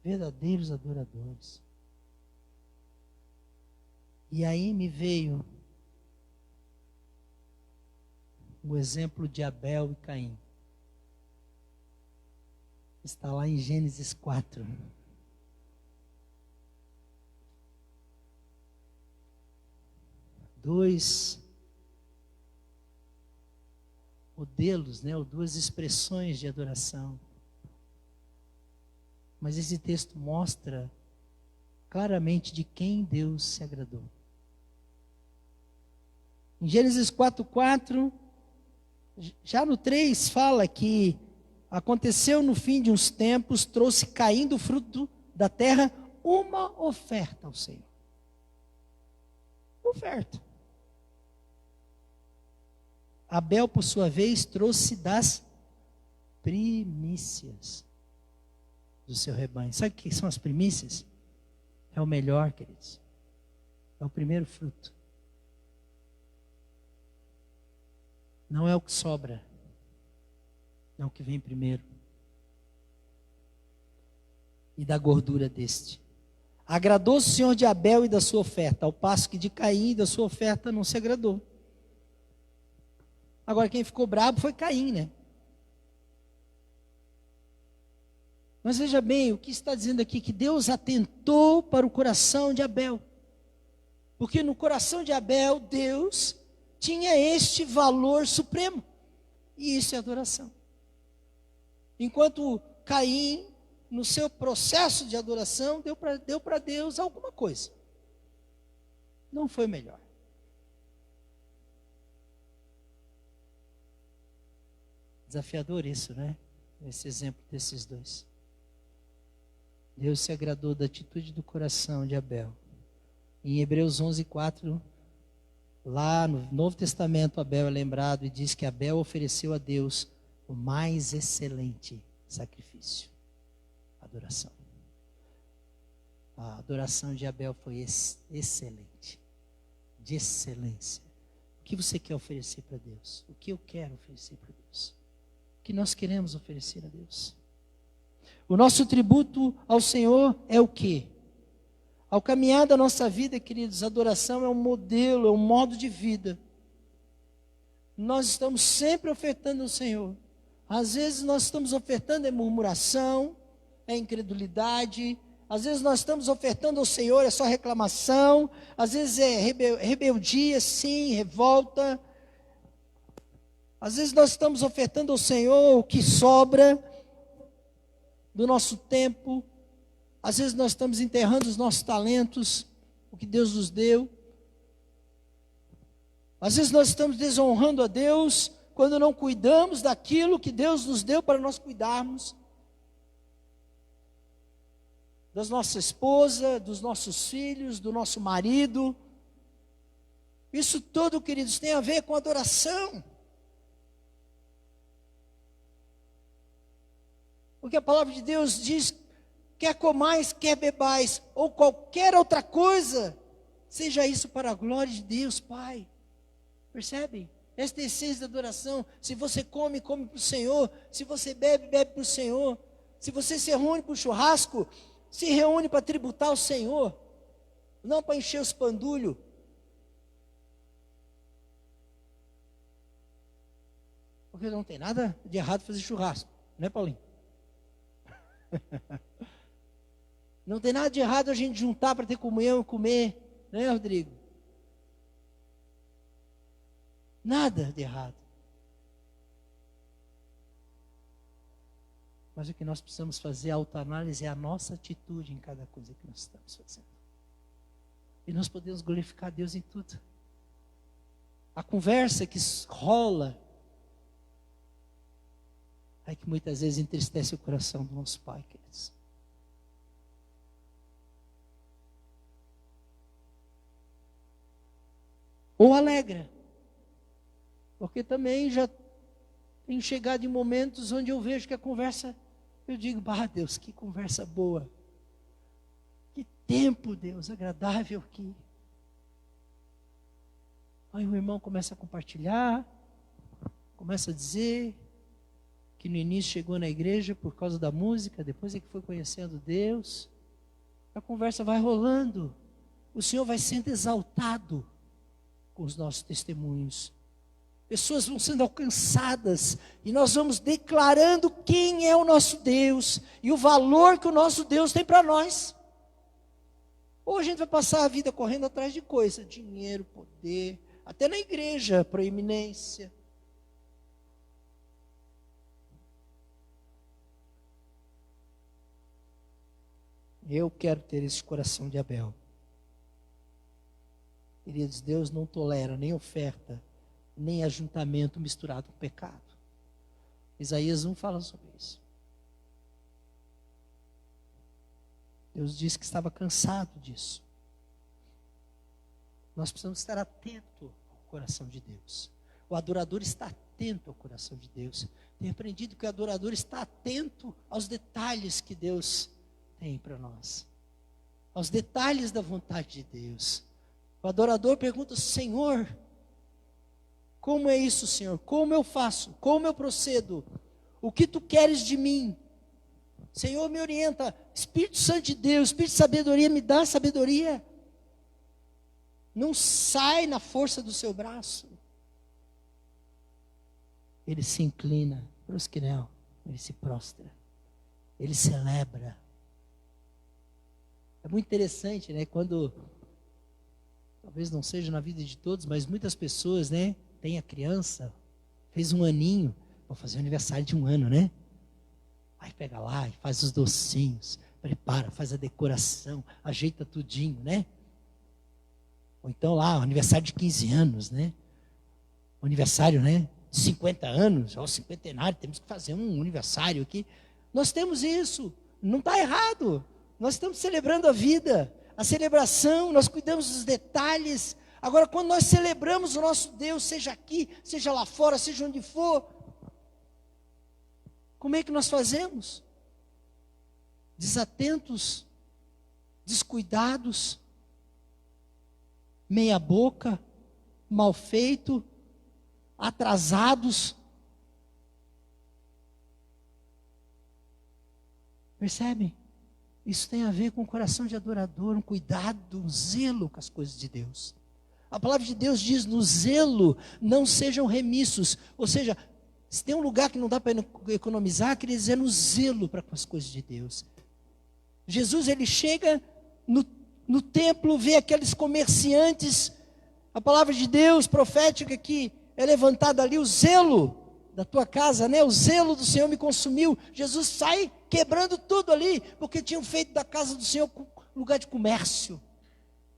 verdadeiros adoradores. E aí me veio o exemplo de Abel e Caim. Está lá em Gênesis 4. Dois modelos, ou 2 expressões de adoração. Mas esse texto mostra claramente de quem Deus se agradou. Em Gênesis 4:4, já no 3 fala que aconteceu no fim de uns tempos, trouxe Caim do fruto da terra uma oferta ao Senhor. oferta. Abel, por sua vez, trouxe das primícias do seu rebanho. Sabe o que são as primícias? É o melhor, queridos. É o primeiro fruto. Não é o que sobra. É o que vem primeiro. E da gordura deste. Agradou-se o Senhor de Abel e da sua oferta, ao passo que de Caim e da sua oferta não se agradou. Agora quem ficou bravo foi Caim, né? Mas veja bem, o que está dizendo aqui? Que Deus atentou para o coração de Abel. Porque no coração de Abel, Deus tinha este valor supremo. E isso é adoração. Enquanto Caim, no seu processo de adoração, deu para Deus alguma coisa. Não foi melhor. Desafiador isso, né? Esse exemplo desses dois. Deus se agradou da atitude do coração de Abel. Em Hebreus 11:4, lá no Novo Testamento, Abel é lembrado e diz que Abel ofereceu a Deus o mais excelente sacrifício. Adoração. A adoração de Abel foi excelente. De excelência. O que você quer oferecer para Deus? O que eu quero oferecer para Deus? O que nós queremos oferecer a Deus? O nosso tributo ao Senhor é o quê? Ao caminhar da nossa vida, queridos, a adoração é um modelo, é um modo de vida. Nós estamos sempre ofertando ao Senhor. Às vezes nós estamos ofertando murmuração, incredulidade. Às vezes nós estamos ofertando ao Senhor só reclamação. Às vezes é rebeldia, sim, revolta. Às vezes nós estamos ofertando ao Senhor o que sobra do nosso tempo. Às vezes nós estamos enterrando os nossos talentos, o que Deus nos deu. Às vezes nós estamos desonrando a Deus quando não cuidamos daquilo que Deus nos deu para nós cuidarmos. Da nossa esposa, dos nossos filhos, do nosso marido. Isso tudo, queridos, tem a ver com adoração. Porque a palavra de Deus diz: quer comais, quer bebais, ou qualquer outra coisa, seja isso para a glória de Deus, Pai. Percebem? Esta é a essência da adoração. Se você come, come para o Senhor. Se você bebe, bebe para o Senhor. Se você se reúne para o churrasco, se reúne para tributar ao Senhor, não para encher os pandulhos. Porque não tem nada de errado fazer churrasco, não é, Paulinho? Não tem nada de errado a gente juntar para ter comunhão e comer, né, Rodrigo? Nada de errado. Mas o que nós precisamos fazer, a autoanálise, é a nossa atitude em cada coisa que nós estamos fazendo. E nós podemos glorificar Deus em tudo. A conversa que rola é que muitas vezes entristece o coração do nosso Pai, queridos. Ou alegra. Porque também já tem chegado em momentos onde eu vejo que a conversa, eu digo: Deus, que conversa boa. Que tempo, Deus, agradável aqui. Aí o irmão começa a compartilhar, começa a dizer que no início chegou na igreja por causa da música, depois é que foi conhecendo Deus. A conversa vai rolando. O Senhor vai sendo exaltado com os nossos testemunhos. Pessoas vão sendo alcançadas e nós vamos declarando quem é o nosso Deus e o valor que o nosso Deus tem para nós. Ou a gente vai passar a vida correndo atrás de coisa, dinheiro, poder, até na igreja, proeminência. Eu quero ter esse coração de Abel. Queridos, Deus não tolera nem oferta, nem ajuntamento misturado com pecado. Isaías 1 fala sobre isso. Deus disse que estava cansado disso. Nós precisamos estar atento ao coração de Deus. O adorador está atento ao coração de Deus. Tenho aprendido que o adorador está atento aos detalhes que Deus tem para nós. Aos detalhes da vontade de Deus. O adorador pergunta: Senhor, como é isso, Senhor? Como eu faço? Como eu procedo? O que tu queres de mim? Senhor, me orienta. Espírito Santo de Deus, Espírito de sabedoria, me dá sabedoria. Não sai na força do seu braço. Ele se inclina para os que não. Ele se prostra. Ele celebra. É muito interessante, né? Quando, talvez não seja na vida de todos, mas muitas pessoas, né? Tem a criança, fez um aninho, vou fazer o aniversário de 1 ano, né? Aí pega lá e faz os docinhos, prepara, faz a decoração, ajeita tudinho, né? Ou então lá, o aniversário de 15 anos, né? O aniversário, né? De 50 anos, ó, cinquentenário, temos que fazer um aniversário aqui. Nós temos isso, não está errado. Nós estamos celebrando a vida, a celebração, nós cuidamos dos detalhes. Agora, quando nós celebramos o nosso Deus, seja aqui, seja lá fora, seja onde for, como é que nós fazemos? Desatentos, descuidados, meia boca, mal feito, atrasados. Percebem? Isso tem a ver com o coração de adorador, um cuidado, um zelo com as coisas de Deus. A palavra de Deus diz: no zelo não sejam remissos. Ou seja, se tem um lugar que não dá para economizar, quer dizer, no zelo para com as coisas de Deus. Jesus, ele chega no templo, vê aqueles comerciantes. A palavra de Deus profética que é levantada ali, o zelo da tua casa, né? O zelo do Senhor me consumiu. Jesus sai quebrando tudo ali, porque tinham feito da casa do Senhor lugar de comércio.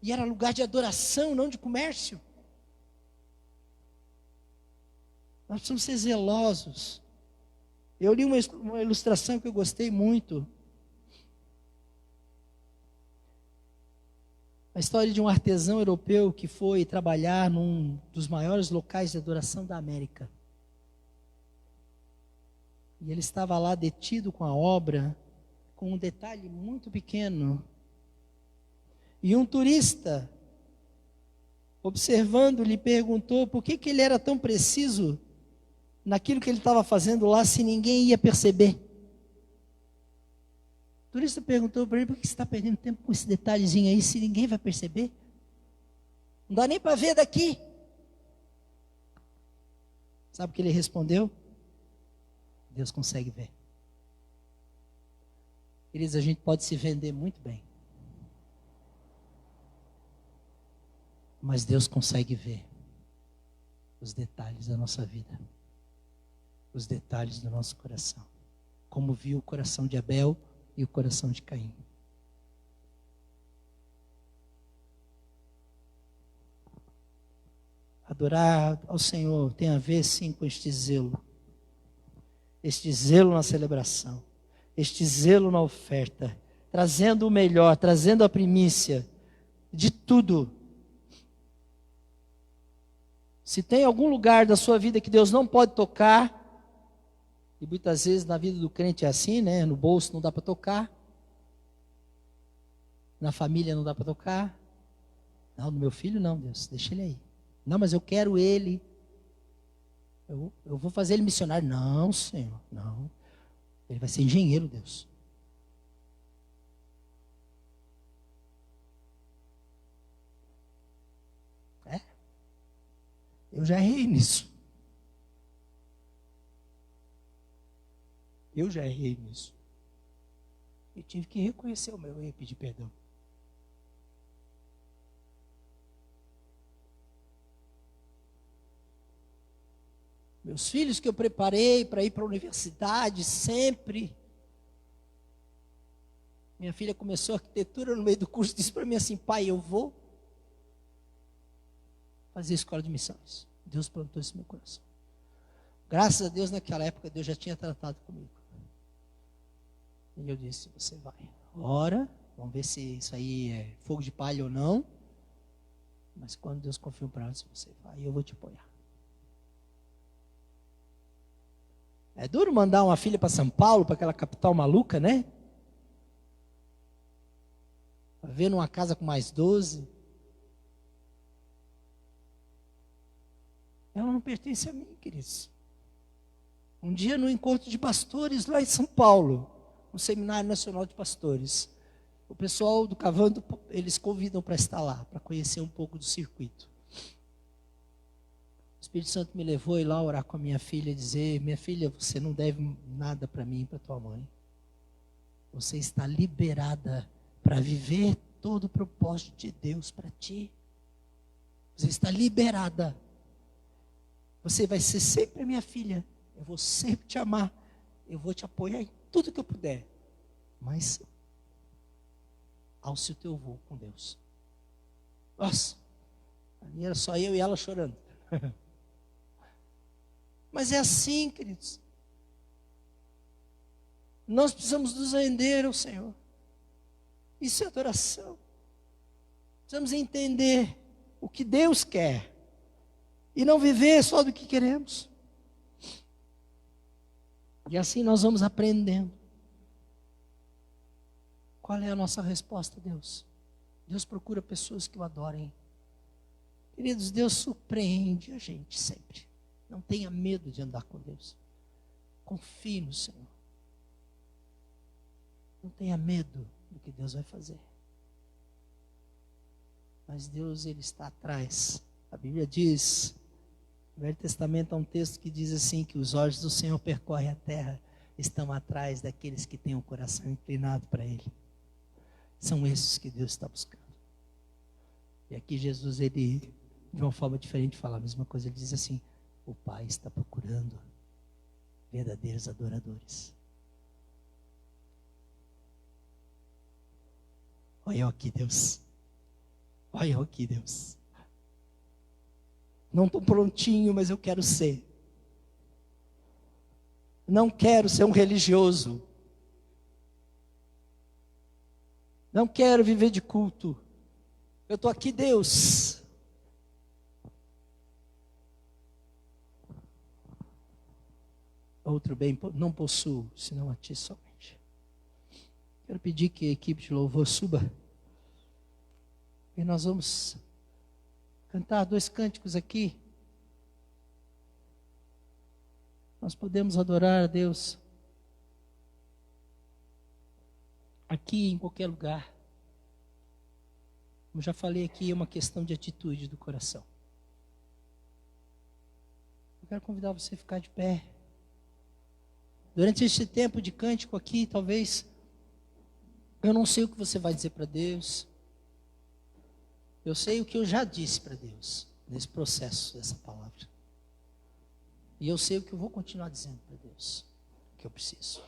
E era lugar de adoração, não de comércio. Nós precisamos ser zelosos. Eu li uma ilustração que eu gostei muito. A história de um artesão europeu que foi trabalhar num dos maiores locais de adoração da América. E ele estava lá detido com a obra, com um detalhe muito pequeno. E um turista, observando, lhe perguntou por que ele era tão preciso naquilo que ele estava fazendo lá, se ninguém ia perceber. O turista perguntou para ele: por que você está perdendo tempo com esse detalhezinho aí, se ninguém vai perceber? Não dá nem para ver daqui. Sabe o que ele respondeu? Deus consegue ver. Queridos, a gente pode se vender muito bem, mas Deus consegue ver os detalhes da nossa vida, os detalhes do nosso coração, como viu o coração de Abel e o coração de Caim. Adorar ao Senhor tem a ver sim com este zelo na celebração, este zelo na oferta, trazendo o melhor, trazendo a primícia de tudo. Se tem algum lugar da sua vida que Deus não pode tocar, e muitas vezes na vida do crente é assim, né? No bolso não dá para tocar, na família não dá para tocar. Não, no meu filho não, Deus, deixa ele aí. Não, mas eu quero ele. Eu vou fazer ele missionário. Não, Senhor, não. Ele vai ser engenheiro, Deus. Eu já errei nisso. Eu tive que reconhecer o meu erro e pedir perdão. Meus filhos que eu preparei para ir para a universidade, sempre. Minha filha começou arquitetura no meio do curso, disse para mim assim: pai, eu vou fazer escola de missões. Deus plantou isso no meu coração. Graças a Deus, naquela época, Deus já tinha tratado comigo. E eu disse: você vai. Ora, vamos ver se isso aí é fogo de palha ou não. Mas quando Deus confia para você vai, eu vou te apoiar. É duro mandar uma filha para São Paulo, para aquela capital maluca, né? Para ver numa casa com mais 12. Ela não pertence a mim, queridos. Um dia no encontro de pastores lá em São Paulo, no Seminário Nacional de Pastores, o pessoal do Cavando, eles convidam para estar lá, para conhecer um pouco do circuito. O Espírito Santo me levou a ir lá orar com a minha filha e dizer: minha filha, você não deve nada para mim e para tua mãe. Você está liberada para viver todo o propósito de Deus para ti. Você está liberada. Você vai ser sempre minha filha. Eu vou sempre te amar. Eu vou te apoiar em tudo que eu puder. Mas alce o teu voo com Deus. Nossa, ali era só eu e ela chorando. Mas é assim, queridos. Nós precisamos nos render ao Senhor. Isso é adoração. Precisamos entender o que Deus quer. E não viver só do que queremos. E assim nós vamos aprendendo. Qual é a nossa resposta a Deus? Deus procura pessoas que o adorem. Queridos, Deus surpreende a gente sempre. Não tenha medo de andar com Deus. Confie no Senhor. Não tenha medo do que Deus vai fazer. Mas Deus, Ele está atrás. A Bíblia diz, no Velho Testamento há um texto que diz assim, que os olhos do Senhor percorrem a terra, estão atrás daqueles que têm o coração inclinado para Ele. São esses que Deus está buscando. E aqui Jesus, Ele, de uma forma diferente, fala a mesma coisa. Ele diz assim: o Pai está procurando verdadeiros adoradores. Olha eu aqui, Deus. Olha eu aqui, Deus. Não estou prontinho, mas eu quero ser. Não quero ser um religioso. Não quero viver de culto. Eu estou aqui, Deus. Outro bem não possuo, senão a ti somente. Quero pedir que a equipe de louvor suba. E nós vamos cantar 2 cânticos aqui. Nós podemos adorar a Deus aqui, em qualquer lugar. Como já falei aqui, é uma questão de atitude do coração. Eu quero convidar você a ficar de pé. Durante este tempo de cântico aqui, talvez, eu não sei o que você vai dizer para Deus. Eu sei o que eu já disse para Deus, nesse processo dessa palavra. E eu sei o que eu vou continuar dizendo para Deus, o que eu preciso.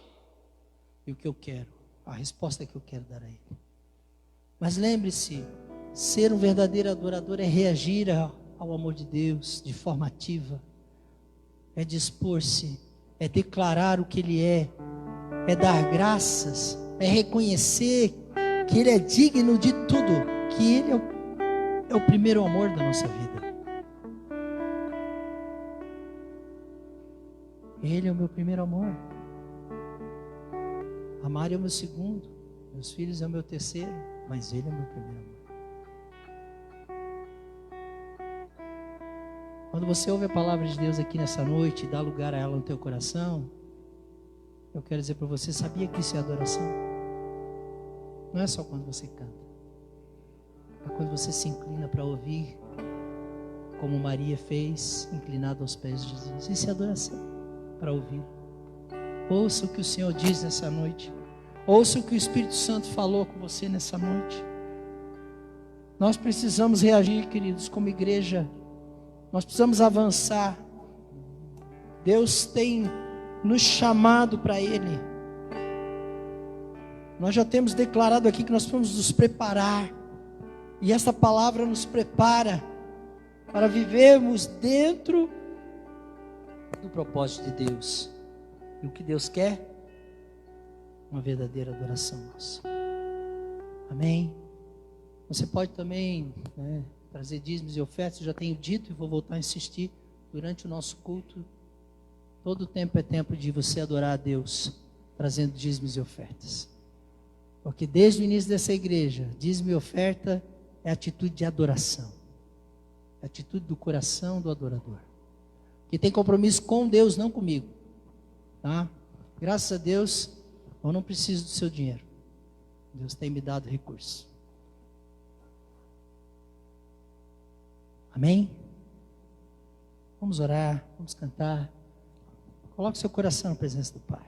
E o que eu quero, a resposta que eu quero dar a Ele. Mas lembre-se, ser um verdadeiro adorador é reagir ao amor de Deus de forma ativa. É dispor-se, é declarar o que Ele é dar graças, é reconhecer que Ele é digno de tudo, que Ele é o primeiro amor da nossa vida. Ele é o meu primeiro amor. A Mari é o meu segundo, meus filhos é o meu terceiro, mas Ele é o meu primeiro amor. Quando você ouve a palavra de Deus aqui nessa noite e dá lugar a ela no teu coração, eu quero dizer para você, sabia que isso é adoração? Não é só quando você canta. É quando você se inclina para ouvir, como Maria fez, inclinada aos pés de Jesus. Isso é adoração, para ouvir. Ouça o que o Senhor diz nessa noite. Ouça o que o Espírito Santo falou com você nessa noite. Nós precisamos reagir, queridos, como igreja. Nós precisamos avançar. Deus tem nos chamado para Ele. Nós já temos declarado aqui que nós vamos nos preparar. E essa palavra nos prepara para vivermos dentro do propósito de Deus. E o que Deus quer? Uma verdadeira adoração nossa. Amém? Você pode também trazer dízimos e ofertas. Eu já tenho dito e vou voltar a insistir durante o nosso culto. Todo tempo é tempo de você adorar a Deus, trazendo dízimos e ofertas. Porque desde o início dessa igreja, dízimo e oferta é atitude de adoração. É atitude do coração do adorador. Que tem compromisso com Deus, não comigo. Tá? Graças a Deus, eu não preciso do seu dinheiro. Deus tem me dado recurso. Amém? Vamos orar, vamos cantar. Coloque seu coração na presença do Pai.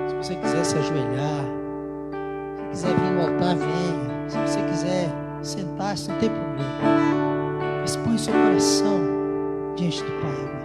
Se você quiser se ajoelhar, se quiser vir no altar, venha. Se você quiser sentar-se, não tem problema. Mas põe seu coração diante do Pai agora.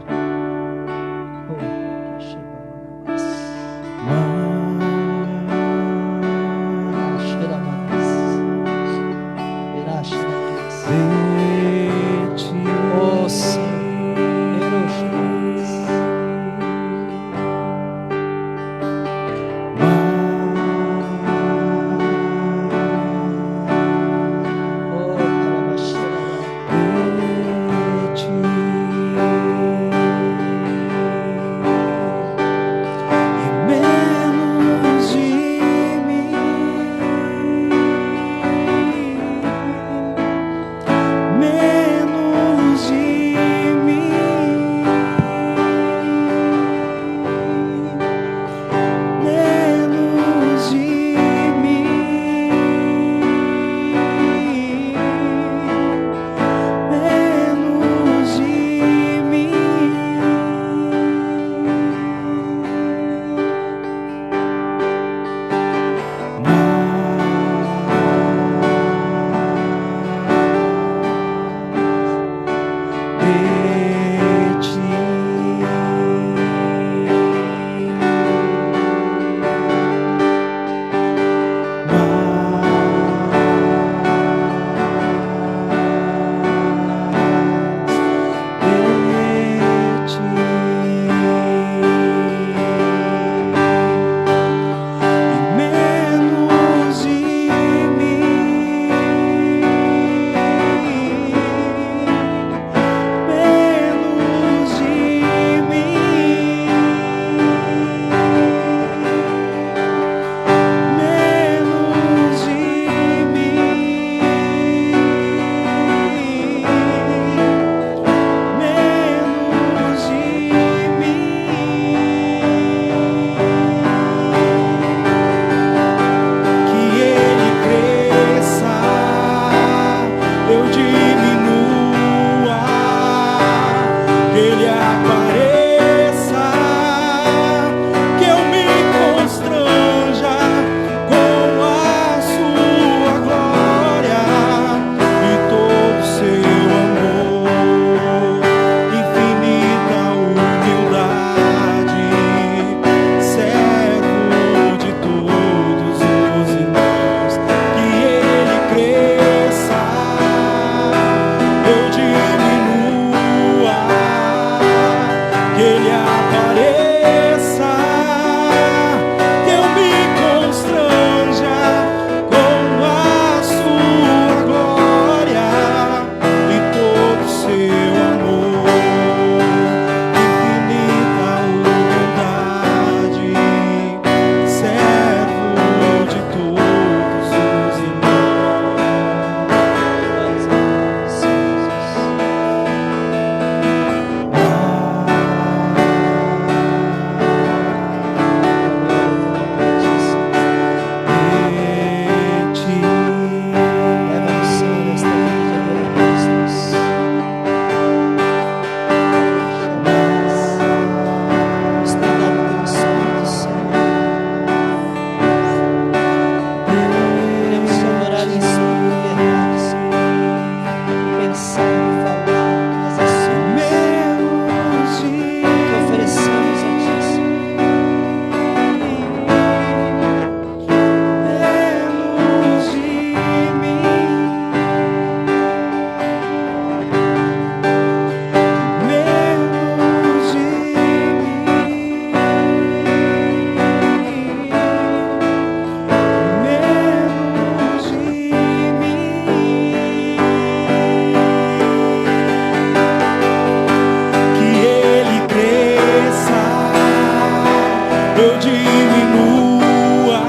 eu diminua,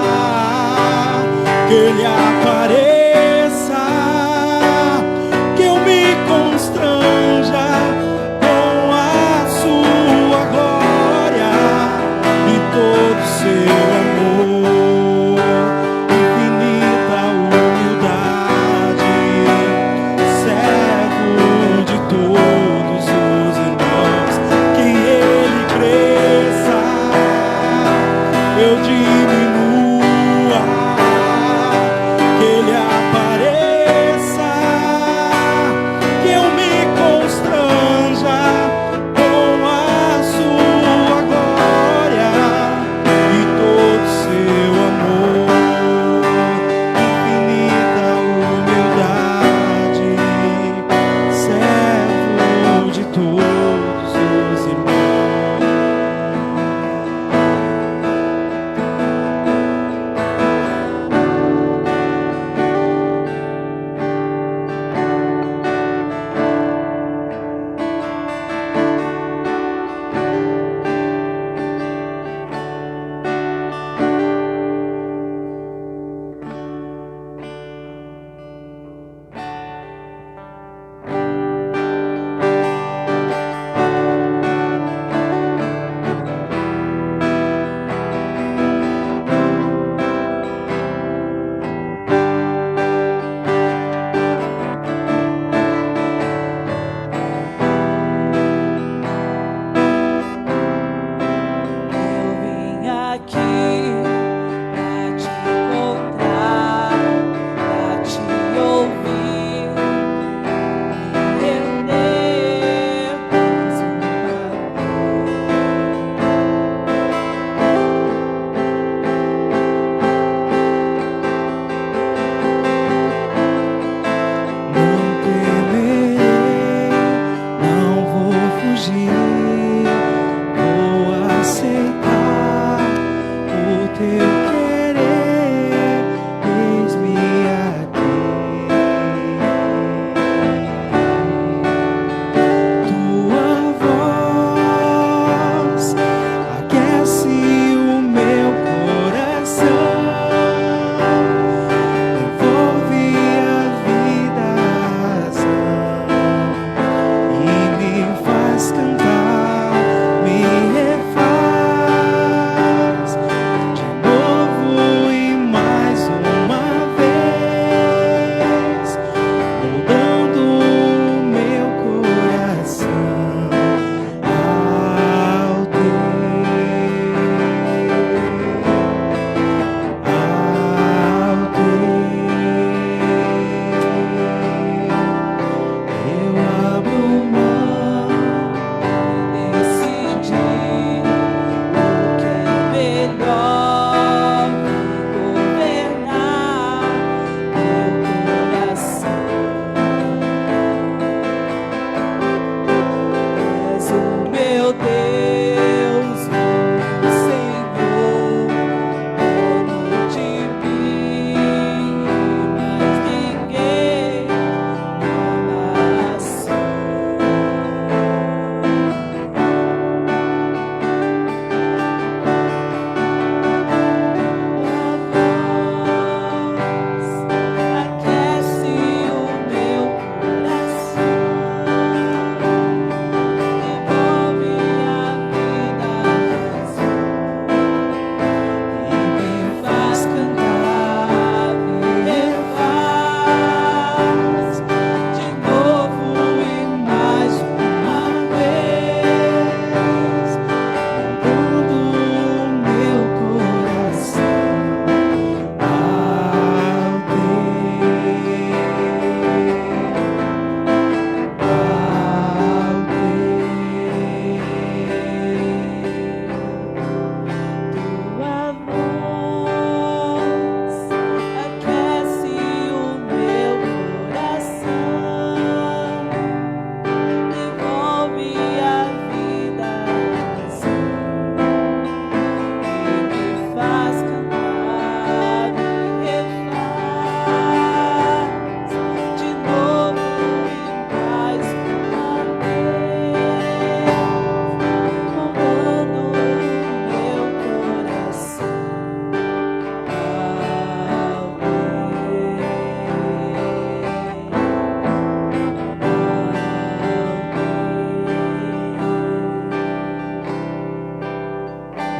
que Ele apareça, que eu me constranja com a sua glória e todo seu amor, infinita humildade, servo de todos os irmãos, que Ele cresça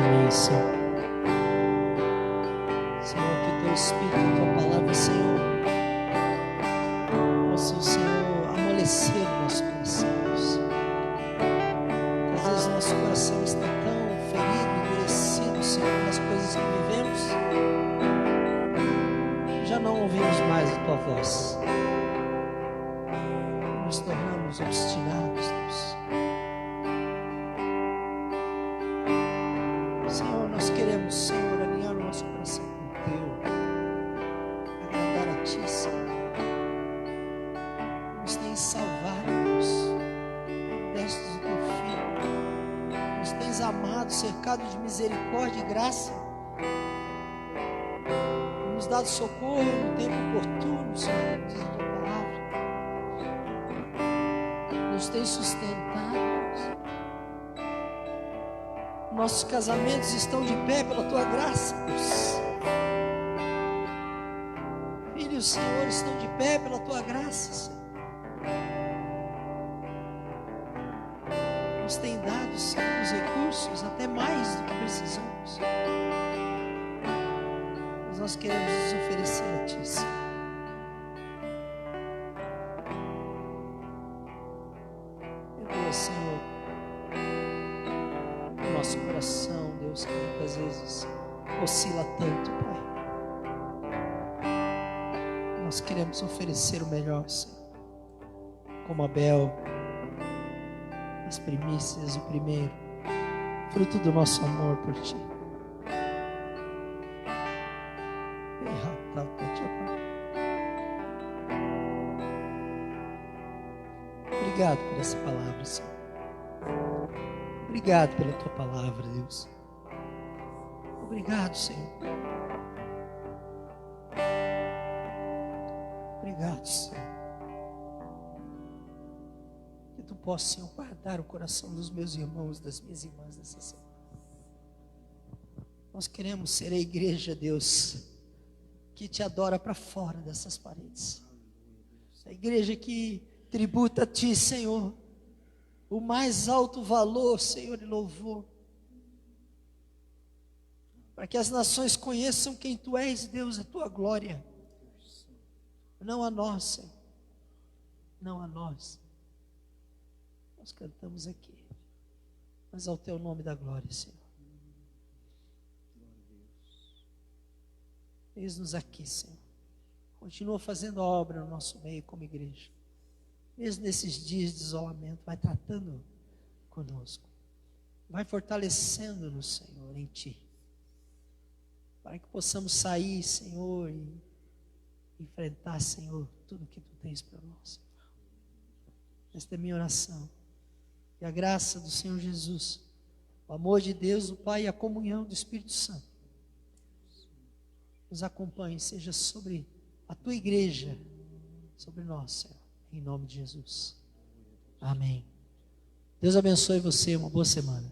Amém, Senhor. Senhor, que o teu Espírito, a tua palavra, Senhor, possa, Senhor, amolecer o nosso coração, Deus. Às vezes o nosso coração está tão ferido, endurecido, Senhor, nas coisas que vivemos, já não ouvimos mais a tua voz. Nos tornamos obstinados, Deus. Senhor, nós queremos, Senhor, alinhar o nosso coração com o teu, agradar a ti, Senhor. Nos tens salvado, Deus, destes do teu Filho, nos tens amado, cercado de misericórdia e graça, nos dado socorro no tempo oportuno, Senhor, diz a tua palavra, nos tens sustentado, Deus. Nossos casamentos estão de pé pela tua graça, Deus. Filhos, Senhor, estão de pé pela tua graça, Senhor. Nos tem dado, Senhor, os recursos, até mais do que precisamos. Mas nós queremos nos oferecer a ti, Senhor. Perdoa, Senhor, nosso coração, Deus, que muitas vezes oscila tanto, Pai. Nós queremos oferecer o melhor, Senhor, como Abel, as primícias, o primeiro, fruto do nosso amor por Ti. Obrigado por essa palavra, Senhor. Obrigado pela tua palavra, Deus. Obrigado, Senhor. Obrigado, Senhor. Que tu possa, Senhor, guardar o coração dos meus irmãos, das minhas irmãs nessa semana. Nós queremos ser a igreja, Deus, que te adora para fora dessas paredes. A igreja que tributa a ti, Senhor, o mais alto valor, Senhor, e louvor, para que as nações conheçam quem Tu és, Deus, a Tua glória, não a nós, Senhor, não a nós. Nós cantamos aqui, mas ao Teu nome da glória, Senhor. Eis-nos aqui, Senhor. Continua fazendo a obra no nosso meio como igreja. Mesmo nesses dias de isolamento, vai tratando conosco. Vai fortalecendo-nos, Senhor, em Ti. Para que possamos sair, Senhor, e enfrentar, Senhor, tudo que Tu tens para nós. Esta é a minha oração. Que a graça do Senhor Jesus, o amor de Deus, o Pai e a comunhão do Espírito Santo nos acompanhe, seja sobre a Tua igreja, sobre nós, Senhor. Em nome de Jesus. Amém. Deus abençoe você. Uma boa semana.